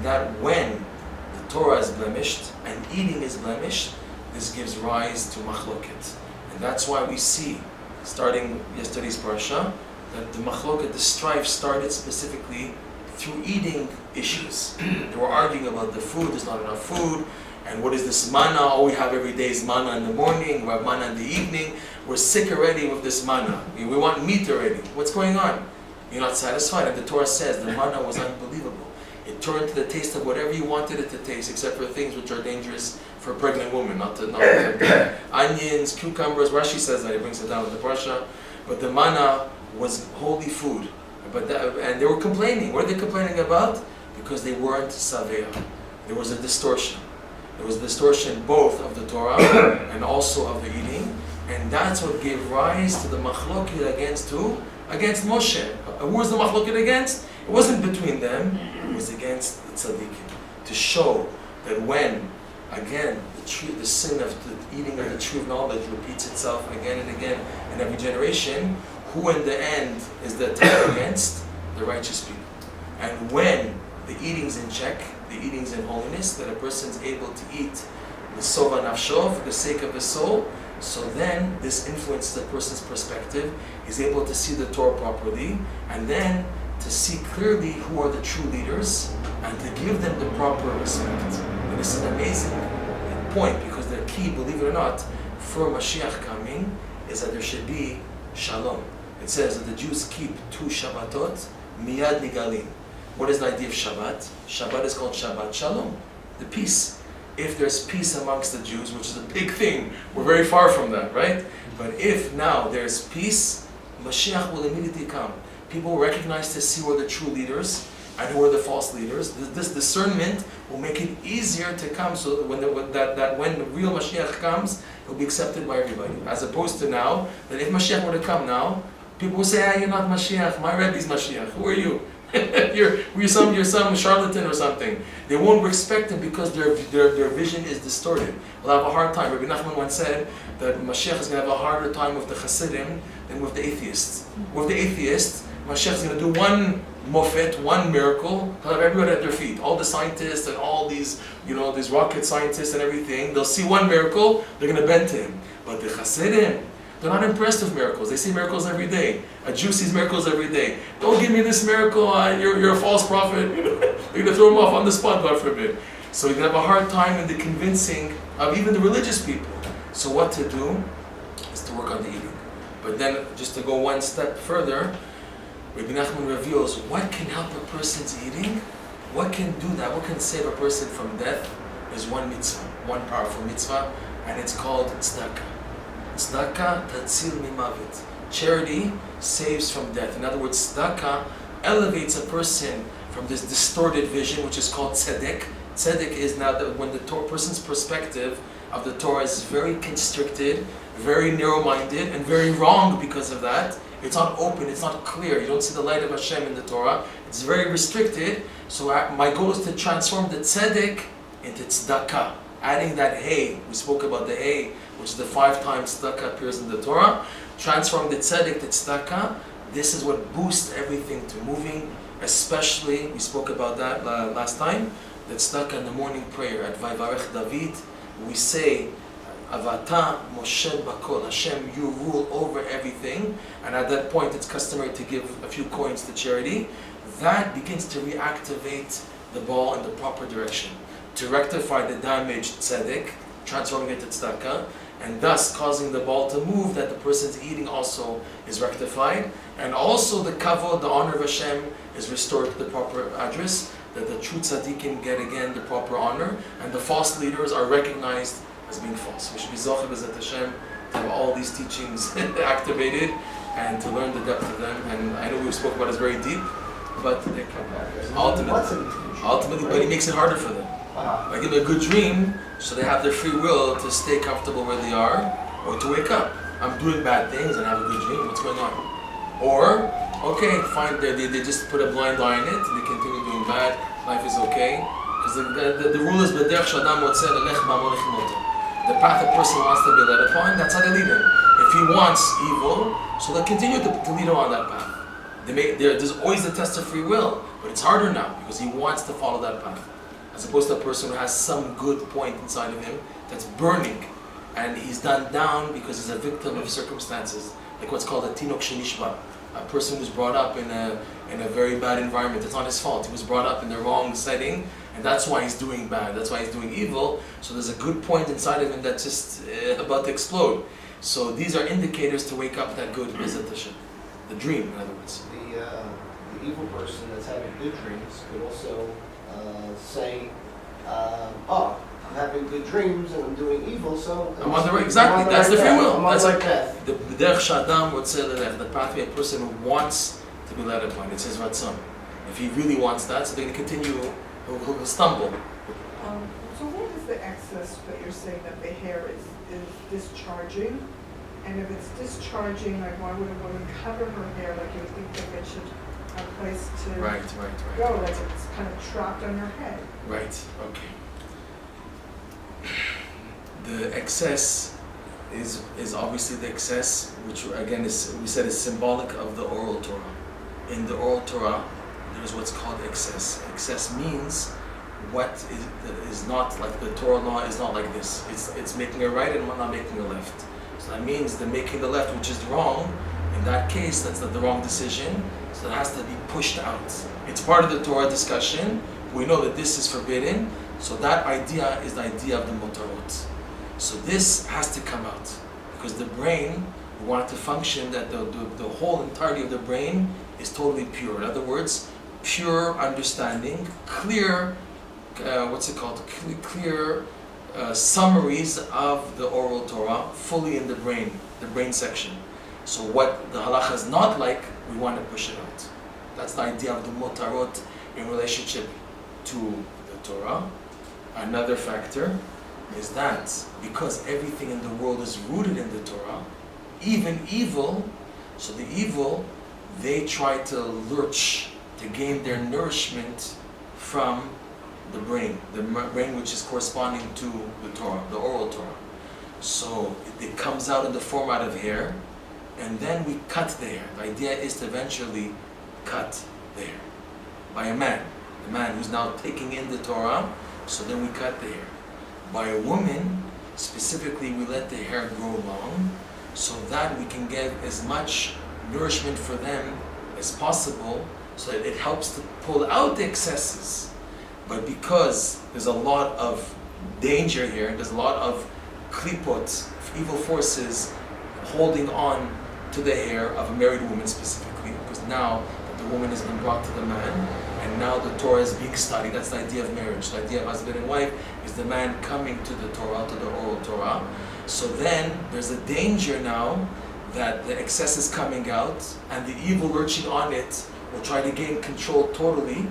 that when the Torah is blemished and eating is blemished, this gives rise to machloket. And that's why we see, starting yesterday's parsha, that the machloket, the strife, started specifically through eating issues. They were arguing about the food, there's not enough food, and what is this manna? All we have every day is manna in the morning, we have manna in the evening. We're sick already with this manna. We want meat already. What's going on? You're not satisfied. And the Torah says the manna was unbelievable. It turned to the taste of whatever you wanted it to taste, except for things which are dangerous for a pregnant woman, not onions, cucumbers. Rashi says that, he brings it down in the parsha. But the manna was holy food. And they were complaining. What are they complaining about? Because they weren't saveah. There was a distortion. There was distortion both of the Torah and also of the eating. And that's what gave rise to the machloket against who? Against Moshe. Who was the machloket against? It wasn't between them, it was against the tzaddikim. To show that when, again, the sin of the eating of the tree of knowledge repeats itself again and again in every generation, who in the end is the attack against? The righteous people. And when the eating's in check, the eating's in holiness, that a person's able to eat the sova nafsho for the sake of the soul, so then this influences the person's perspective. He's able to see the Torah properly, and then to see clearly who are the true leaders, and to give them the proper respect. And this is an amazing point, because the key, believe it or not, for Mashiach coming, is that there should be shalom. It says that the Jews keep 2 Shabbatot, miyad nigalim. What is the idea of Shabbat? Shabbat is called Shabbat Shalom, the peace. If there's peace amongst the Jews, which is a big thing, we're very far from that, right? But if now there's peace, Mashiach will immediately come. People will recognize to see who are the true leaders and who are the false leaders. This discernment will make it easier to come, so when the real Mashiach comes, it will be accepted by everybody. As opposed to now, that if Mashiach were to come now, people will say, you're not Mashiach, my Rebbe's Mashiach, who are you? you're some charlatan or something. They won't respect him because their vision is distorted. They'll have a hard time. Rabbi Nachman once said that Mashiach is going to have a harder time with the Hasidim than with the atheists. With the atheists, Mashiach is going to do one mofet, one miracle. He'll have everyone at their feet. All the scientists and all these, these rocket scientists and everything, they'll see one miracle, they're going to bend to him. But the Hasidim, they're not impressed with miracles. They see miracles every day. A Jew sees miracles every day. Don't give me this miracle, you're a false prophet. You're going to throw him off on the spot, God forbid. So you're going to have a hard time in the convincing of even the religious people. So what to do is to work on the eating. But then, just to go one step further, Rabbi Nachman reveals what can help a person's eating, what can do that, what can save a person from death, is one mitzvah, one powerful mitzvah, and it's called tzedakah. Tzedakah tatzil mimavit. Charity saves from death. In other words, tzedakah elevates a person from this distorted vision, which is called tzedek. Tzedek is now when the person's perspective of the Torah is very constricted, very narrow-minded, and very wrong because of that. It's not open, it's not clear. You don't see the light of Hashem in the Torah. It's very restricted. So my goal is to transform the tzedek into tzedakah. Adding that hey, we spoke about the hey, which is the 5 times tzedakah appears in the Torah. Transform the tzedek to tzedakah. This is what boosts everything to moving. Especially, we spoke about that last time, the tzedakah in the morning prayer at Vayvarech David. We say, Avata Moshe Bakol, Hashem, you rule over everything. And at that point, it's customary to give a few coins to charity. That begins to reactivate the ball in the proper direction, to rectify the damaged tzedek, transforming it to tzedakah, and thus causing the ball to move, that the person's eating also is rectified. And also the kavod, the honor of Hashem, is restored to the proper address, that the true tzaddikim get again the proper honor, and the false leaders are recognized as being false. We should be zocher b'zat Hashem to have all these teachings activated and to learn the depth of them. And I know we spoke about it as very deep, but ultimately, but he makes it harder for them. I give them a good dream, so they have their free will to stay comfortable where they are, or to wake up. I'm doing bad things and I have a good dream, what's going on? Or, okay, fine, they just put a blind eye on it, and they continue doing bad, life is okay. Because the rule is, the path a person wants to be led upon, that's how they lead him. If he wants evil, so they'll continue to lead him on that path. There's always the test of free will, but it's harder now, because he wants to follow that path. As opposed to a person who has some good point inside of him that's burning, and he's done down because he's a victim of circumstances, like what's called a tinok shenishba, a person who's brought up in a very bad environment. It's not his fault. He was brought up in the wrong setting, and that's why he's doing bad. That's why he's doing evil. So there's a good point inside of him that's just about to explode. So these are indicators to wake up that good visitation, the dream, in other words. The evil person that's having good dreams could also say, I'm having good dreams and I'm doing evil, so I'm on the right. Exactly, that's the free will. That's like path. the derech shadam would say the pathway a person who wants to be led upon. It says ratzon. If he really wants that, so they're going to continue. He'll stumble. So what is the excess that you're saying that the hair is discharging? And if it's discharging, like why would a woman cover her hair? Like you would think that it should have a place to Right. go, like it's kind of trapped on her head. Right, okay. The excess is obviously the excess, which again we said is symbolic of the oral Torah. In the oral Torah, there's what's called excess. Excess means what is not like the Torah law is not like this. It's making a right and not making a left. So that means the making the left, which is wrong, in that case, that's the wrong decision. So it has to be pushed out. It's part of the Torah discussion. We know that this is forbidden. So that idea is the idea of the motarot. So this has to come out because the brain, we want it to function that the whole entirety of the brain is totally pure. In other words, pure understanding, clear, clear summaries of the oral Torah fully in the brain section. So what the halacha is not like, we want to push it out. That's the idea of the motarot in relationship to the Torah. Another factor is that because everything in the world is rooted in the Torah, even evil, so the evil, they try to lurch to gain their nourishment from the brain which is corresponding to the Torah, the oral Torah. So it comes out in the format of hair, and then we cut the hair. The idea is to eventually cut the hair by a man, the man who's now taking in the Torah, so then we cut the hair. By a woman, specifically we let the hair grow long, so that we can get as much nourishment for them as possible, so that it helps to pull out the excesses. But because there's a lot of danger here, there's a lot of klipot, evil forces, holding on to the hair of a married woman specifically, because now that the woman has been brought to the man, and now the Torah is being studied. That's the idea of marriage. The idea of husband and wife is the man coming to the Torah, to the oral Torah. So then there's a danger now that the excess is coming out, and the evil lurching on it will try to gain control totally.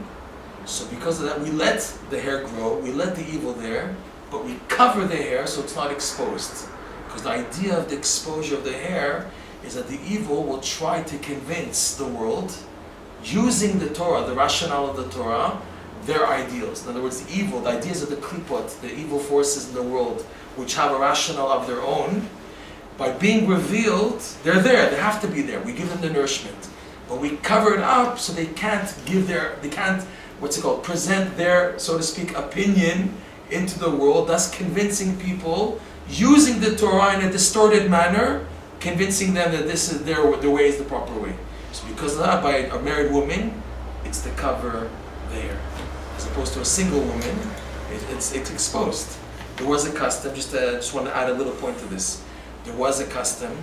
So because of that, we let the hair grow, we let the evil there, but we cover the hair so it's not exposed. Because the idea of the exposure of the hair is that the evil will try to convince the world, using the Torah, the rationale of the Torah, their ideals. In other words, the evil, the ideas of the klipot, the evil forces in the world, which have a rationale of their own, by being revealed, they're there, they have to be there. We give them the nourishment. But we cover it up so they can't present their, so to speak, opinion into the world, thus convincing people, using the Torah in a distorted manner, convincing them that this is the way is the proper way. So because of that, by a married woman, it's to cover the hair. As opposed to a single woman, it's exposed. There was a custom, just want to add a little point to this. There was a custom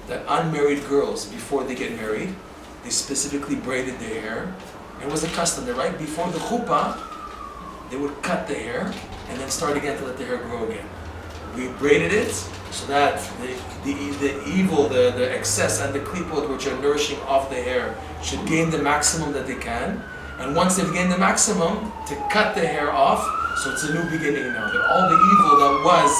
that unmarried girls, before they get married, they specifically braided their hair. It was a custom that right before the chuppah, they would cut the hair and then start again to let the hair grow again. We braided it so that the evil, the excess and the klipot which are nourishing off the hair should gain the maximum that they can. And once they've gained the maximum, to cut the hair off, so it's a new beginning now. That all the evil that was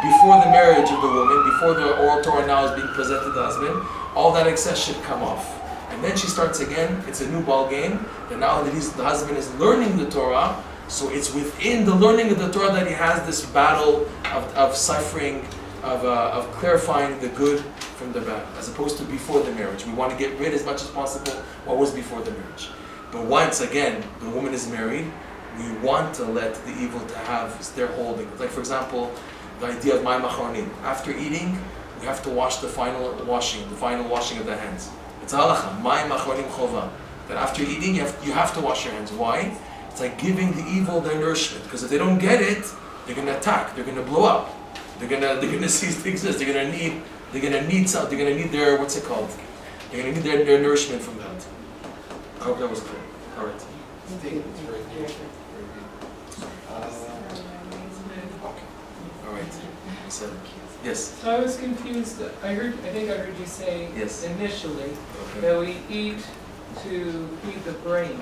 before the marriage of the woman, before the oral Torah now is being presented to the husband, all that excess should come off. And then she starts again, it's a new ball game, that now that the husband is learning the Torah, so it's within the learning of the Torah that he has this battle of suffering, of clarifying the good from the bad, as opposed to before the marriage. We want to get rid as much as possible what was before the marriage. But once again, the woman is married, we want to let the evil to have their holding. Like for example, the idea of mayim achronim. After eating, we have to wash the final washing of the hands. It's halacha, mayim achronim chova. That after eating, you have to wash your hands. Why? It's like giving the evil their nourishment. Because if they don't get it, they're going to attack. They're going to blow up. They're going to cease to exist. They're going to need something. They're going to need their, what's it called? They're going to need their nourishment from that. I hope that was clear. All right. All right. So, yes. So I was confused. I think I heard you say Yes. initially Okay. that we eat to feed the brain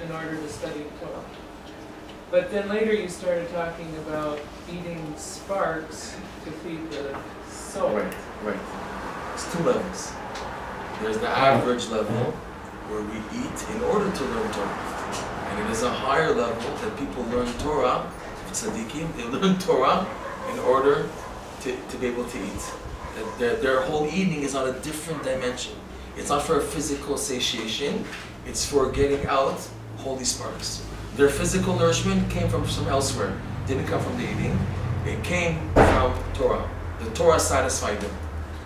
in order to study Torah. But then later you started talking about eating sparks to feed the soul. Right. It's two levels. There's the average level where we eat in order to learn Torah. And it is a higher level that people learn Torah, tzaddikim, they learn Torah in order to be able to eat. Their whole eating is on a different dimension. It's not for physical satiation, it's for getting out holy sparks. Their physical nourishment came from elsewhere. Didn't come from the eating. It came from Torah. The Torah satisfied them.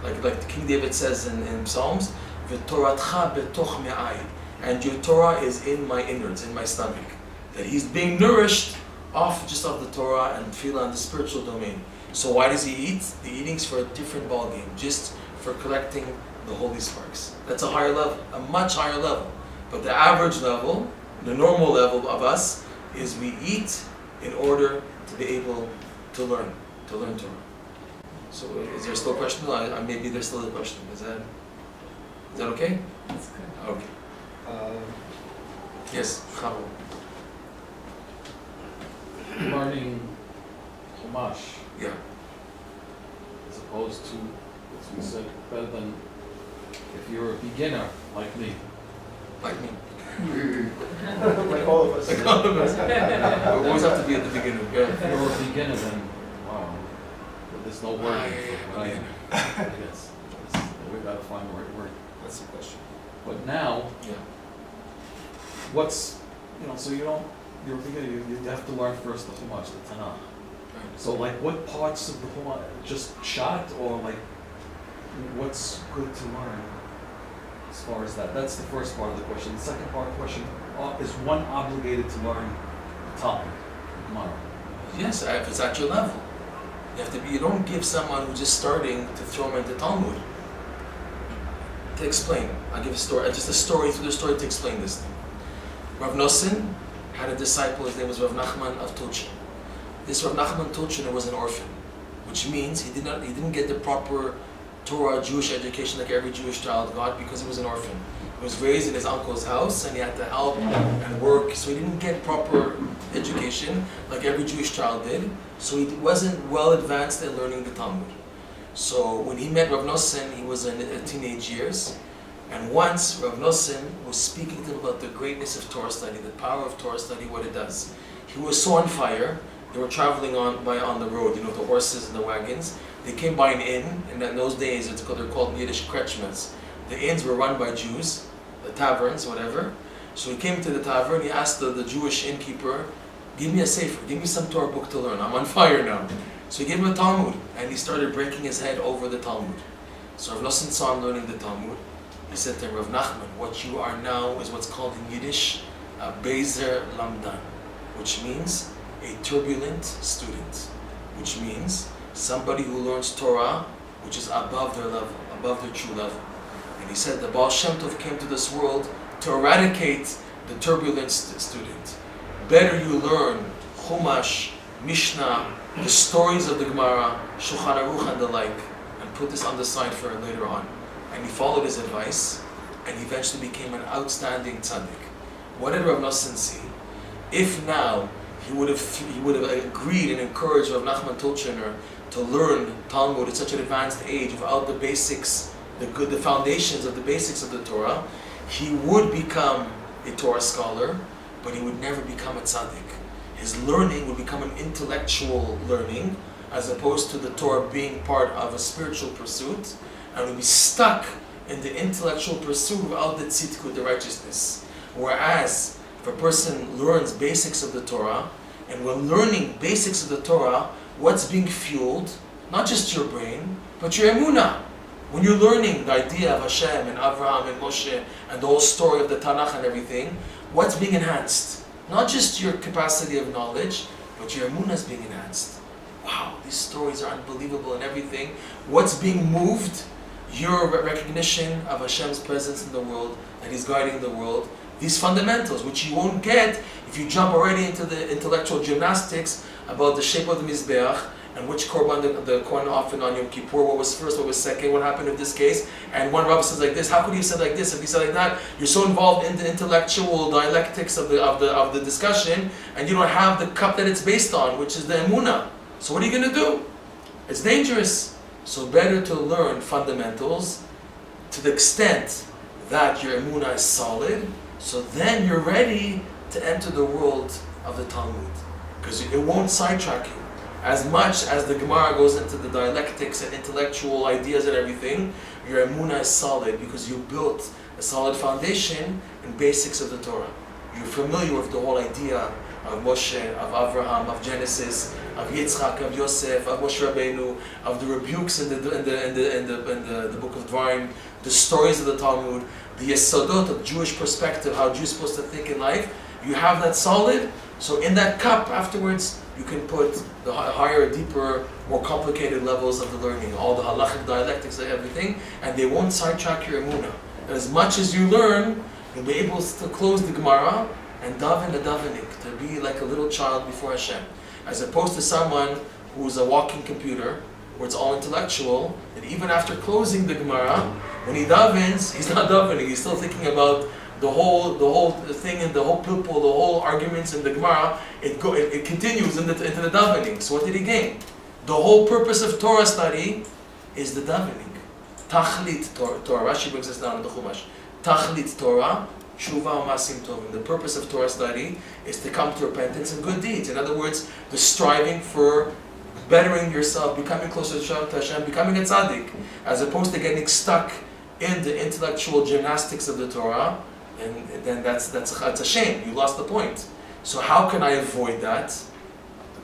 Like King David says in Psalms, "V'toratcha betoch me'ai," and your Torah is in my innards, in my stomach. That he's being nourished off the Torah and feel on the spiritual domain. So why does he eat? The eating's for a different ballgame, just for collecting the holy sparks. That's a higher level, a much higher level. But the average level, the normal level of us, is we eat in order to be able to learn Torah. So is there still a question? Maybe there's still a question. Is that okay? That's good. Okay. Yes, Chavo. Learning Chumash, Yeah. as opposed to, as we said, better than if you're a beginner like me. Like me. Like all of us. Like all of us. We always have to be at the beginning. If Yeah. you're a beginner, then wow, but there's no word for what I am. Yes, we gotta find the right word. That's the question. But now, Yeah. what's so you're a beginner. You have to learn first the Chumash, the Tanakh. So like, what parts of the Chumash? Just shot, or like, what's good to learn as far as that? That's the first part of the question. The second part of the question: is one obligated to learn Talmud tomorrow? Yes, if it's at your level. You have to be. You don't give someone who's just starting to throw him into Talmud. To explain, I'll give a story. Just a story through the story to explain this thing. Rav Nosson had a disciple. His name was Rav Nachman of Tulchin. This Rav Nachman Tulchin was an orphan, which means he didn't get the proper Torah Jewish education like every Jewish child got because he was an orphan. He was raised in his uncle's house and he had to help and work, so he didn't get proper education like every Jewish child did. So he wasn't well advanced in learning the Talmud. So when he met Rav Nosson, he was in teenage years, and once Rav Nosson was speaking to him about the greatness of Torah study, the power of Torah study, what it does. He was so on fire. They were traveling on the road, the horses and the wagons. They came by an inn, and in those days they're called Yiddish kretschmas. The inns were run by Jews, the taverns, whatever. So he came to the tavern. He asked the Jewish innkeeper, "Give me a sefer, give me some Torah book to learn. I'm on fire now." So he gave him a Talmud, and he started breaking his head over the Talmud. So Rav Nosson saw him learning the Talmud. He said to him, "Rav Nachman, what you are now is what's called in Yiddish a Bezer Lamdan, which means a turbulent student, which means somebody who learns Torah, which is above their level, above their true level." And he said the Baal Shem Tov came to this world to eradicate the turbulent student. Better you learn Chumash, Mishnah, the stories of the Gemara, Shulchan Aruch and the like, and put this on the side for later on. And he followed his advice, and he eventually became an outstanding tzaddik. What did Rav Nosson see? If now he would have agreed and encouraged Rav Nachman Tulchiner to learn Talmud at such an advanced age without the basics, the foundations of the basics of the Torah, he would become a Torah scholar, but he would never become a tzaddik. His learning would become an intellectual learning, as opposed to the Torah being part of a spiritual pursuit, and would be stuck in the intellectual pursuit without the tzidkut, the righteousness. Whereas, if a person learns basics of the Torah, and when learning basics of the Torah, what's being fueled? Not just your brain, but your emunah. When you're learning the idea of Hashem and Avraham and Moshe and the whole story of the Tanakh and everything, what's being enhanced? Not just your capacity of knowledge, but your emunah is being enhanced. Wow, these stories are unbelievable and everything. What's being moved? Your recognition of Hashem's presence in the world, that He's guiding the world. These fundamentals, which you won't get if you jump already into the intellectual gymnastics about the shape of the Mizbeach and which korban the Kohen offered on Yom Kippur, what was first, what was second, what happened in this case, and one Rav says like this, how could he have said like this, if he said like that? You're so involved in the intellectual dialectics of the discussion, and you don't have the cup that it's based on, which is the emunah. So what are you going to do? It's dangerous. So better to learn fundamentals to the extent that your emunah is solid, so then you're ready to enter the world of the Talmud. Because it won't sidetrack you. As much as the Gemara goes into the dialectics and intellectual ideas and everything, your emunah is solid because you built a solid foundation and basics of the Torah. You're familiar with the whole idea of Moshe, of Avraham, of Genesis, of Yitzchak, of Yosef, of Moshe Rabbeinu, of the rebukes in the book of Dvarim, the stories of the Talmud, the Yesodot of Jewish perspective, how Jews are supposed to think in life. You have that solid, so in that cup afterwards, you can put the higher, deeper, more complicated levels of the learning, all the halachic dialectics and everything, and they won't sidetrack your emunah. As much as you learn, you'll be able to close the Gemara and daven the davening, to be like a little child before Hashem. As opposed to someone who's a walking computer, where it's all intellectual, and even after closing the Gemara, when he davens, he's not davening, he's still thinking about the whole thing and the whole pilpul, the whole arguments in the Gemara. It continues into the davening. So what did he gain? The whole purpose of Torah study is the davening. Tachlit Torah. Rashi brings us down in the Chumash. Tachlit Torah, Tshuva Masim Tovim. The purpose of Torah study is to come to repentance and good deeds. In other words, the striving for bettering yourself, becoming closer to Hashem, becoming a Tzadik, as opposed to getting stuck in the intellectual gymnastics of the Torah. And then that's a shame. You lost the point. So how can I avoid that?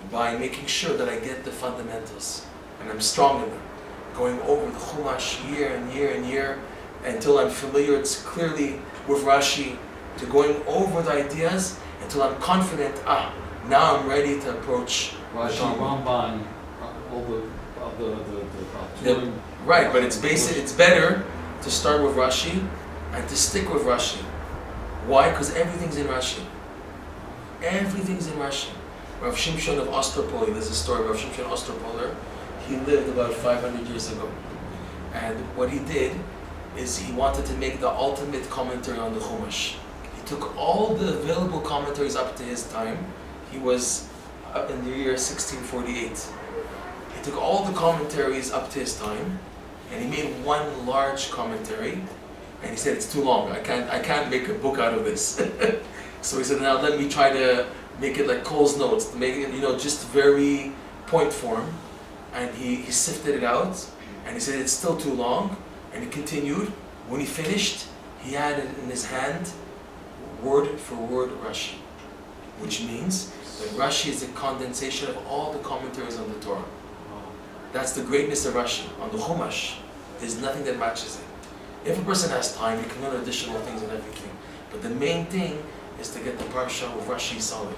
By making sure that I get the fundamentals and I'm strong in them. Going over the Chumash year and year and year until I'm familiar, it's clearly with Rashi, to going over the ideas until I'm confident, now I'm ready to approach Rashi, Ramban, all the right, but it's basic. It's better to start with Rashi and to stick with Rashi. Why? Because everything's in Rashi. Everything's in Rashi. Rav Shimshon of Ostropol, there's a story of Rav Shimshon Ostropoler. He lived about 500 years ago. And what he did is he wanted to make the ultimate commentary on the Chumash. He took all the available commentaries up to his time. He was up in the year 1648. He took all the commentaries up to his time, and he made one large commentary. And he said, it's too long. I can't make a book out of this. So he said, now let me try to make it like Cole's notes, to make it, just very point form. And he sifted it out, and he said, it's still too long. And he continued. When he finished, he had it in his hand, word for word Rashi. Which means that Rashi is a condensation of all the commentaries on the Torah. That's the greatness of Rashi. On the Chumash, there's nothing that matches it. If a person has time, he can learn additional things and everything. But the main thing is to get the parsha with Rashi solid.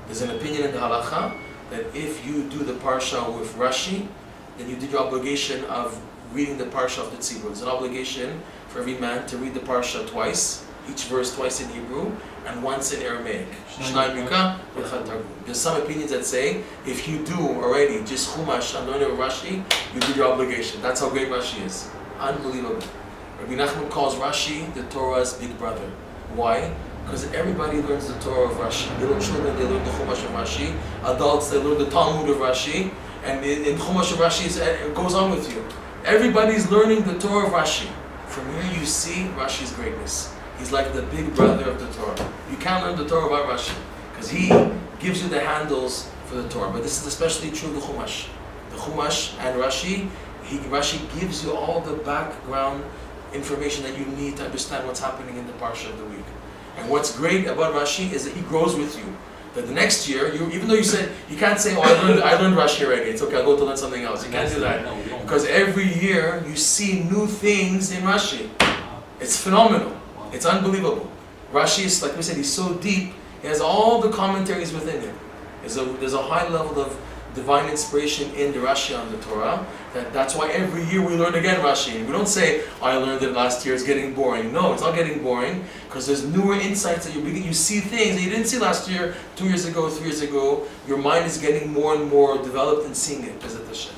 There's an opinion in the halacha that if you do the parsha with Rashi, then you did your obligation of reading the parsha of the tzibur. It's an obligation for every man to read the parsha twice, each verse twice in Hebrew, and once in Aramaic. There's some opinions that say, if you do already just Chumash and learn Rashi, you did your obligation. That's how great Rashi is. Unbelievable. Rabbi Nachman calls Rashi the Torah's big brother. Why? Because everybody learns the Torah of Rashi. Little children, they learn the Chumash of Rashi. Adults, they learn the Talmud of Rashi. And in Chumash of Rashi, it goes on with you. Everybody's learning the Torah of Rashi. From here you see Rashi's greatness. He's like the big brother of the Torah. You can't learn the Torah without Rashi, because he gives you the handles for the Torah. But this is especially true of the Chumash. The Chumash and Rashi, Rashi gives you all the background information that you need to understand what's happening in the parsha of the week. And what's great about Rashi is that he grows with you. That the next year, even though you said, you can't say, I learned Rashi already, it's okay, I'll go to learn something else. You can't do that. Because every year you see new things in Rashi. It's phenomenal. It's unbelievable. Rashi is, like we said, he's so deep, he has all the commentaries within him. There's a high level of divine inspiration in the Rashi on the Torah. That's why every year we learn again Rashi. And we don't say, oh, I learned it last year, it's getting boring. No, it's not getting boring, because there's newer insights that you see things that you didn't see last year, 2 years ago, 3 years ago. Your mind is getting more and more developed and seeing it. Bezat Hashem.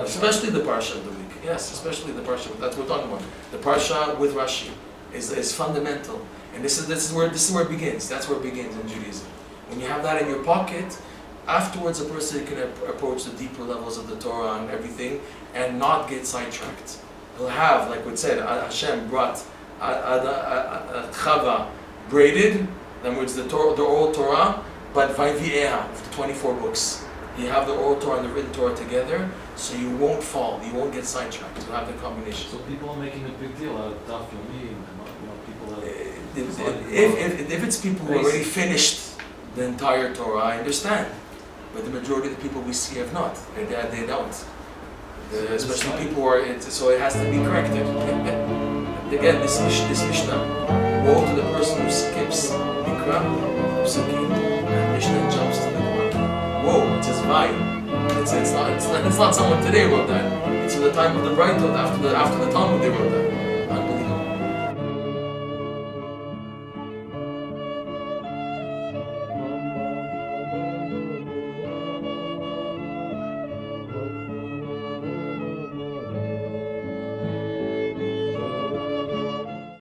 Especially the Parsha of the week. Yes, especially the Parsha. That's what we're talking about. The Parsha with Rashi is fundamental. And this is where it begins. That's where it begins in Judaism. When you have that in your pocket, afterwards a person can approach the deeper levels of the Torah and everything and not get sidetracked. He'll have, like we said, Hashem brought Chava braided, in other words, the oral Torah, but Vayvieha, the 24 books. You have the oral Torah and the written Torah together, so you won't fall, you won't get sidetracked. You have the combination. So people are making a big deal out of Daf Yomi, people that... If it's people who already finished the entire Torah, I understand. But the majority of the people we see have not. They don't. Especially people who are, so it has to be corrected. Again, this Mishnah, woe to the person who skips Mikra, Psukim, and Mishnah jumps to the Gemara. Whoa, it says Vayim. It's not someone today wrote that. It's from the time of the Brightot, after the Talmud they wrote that.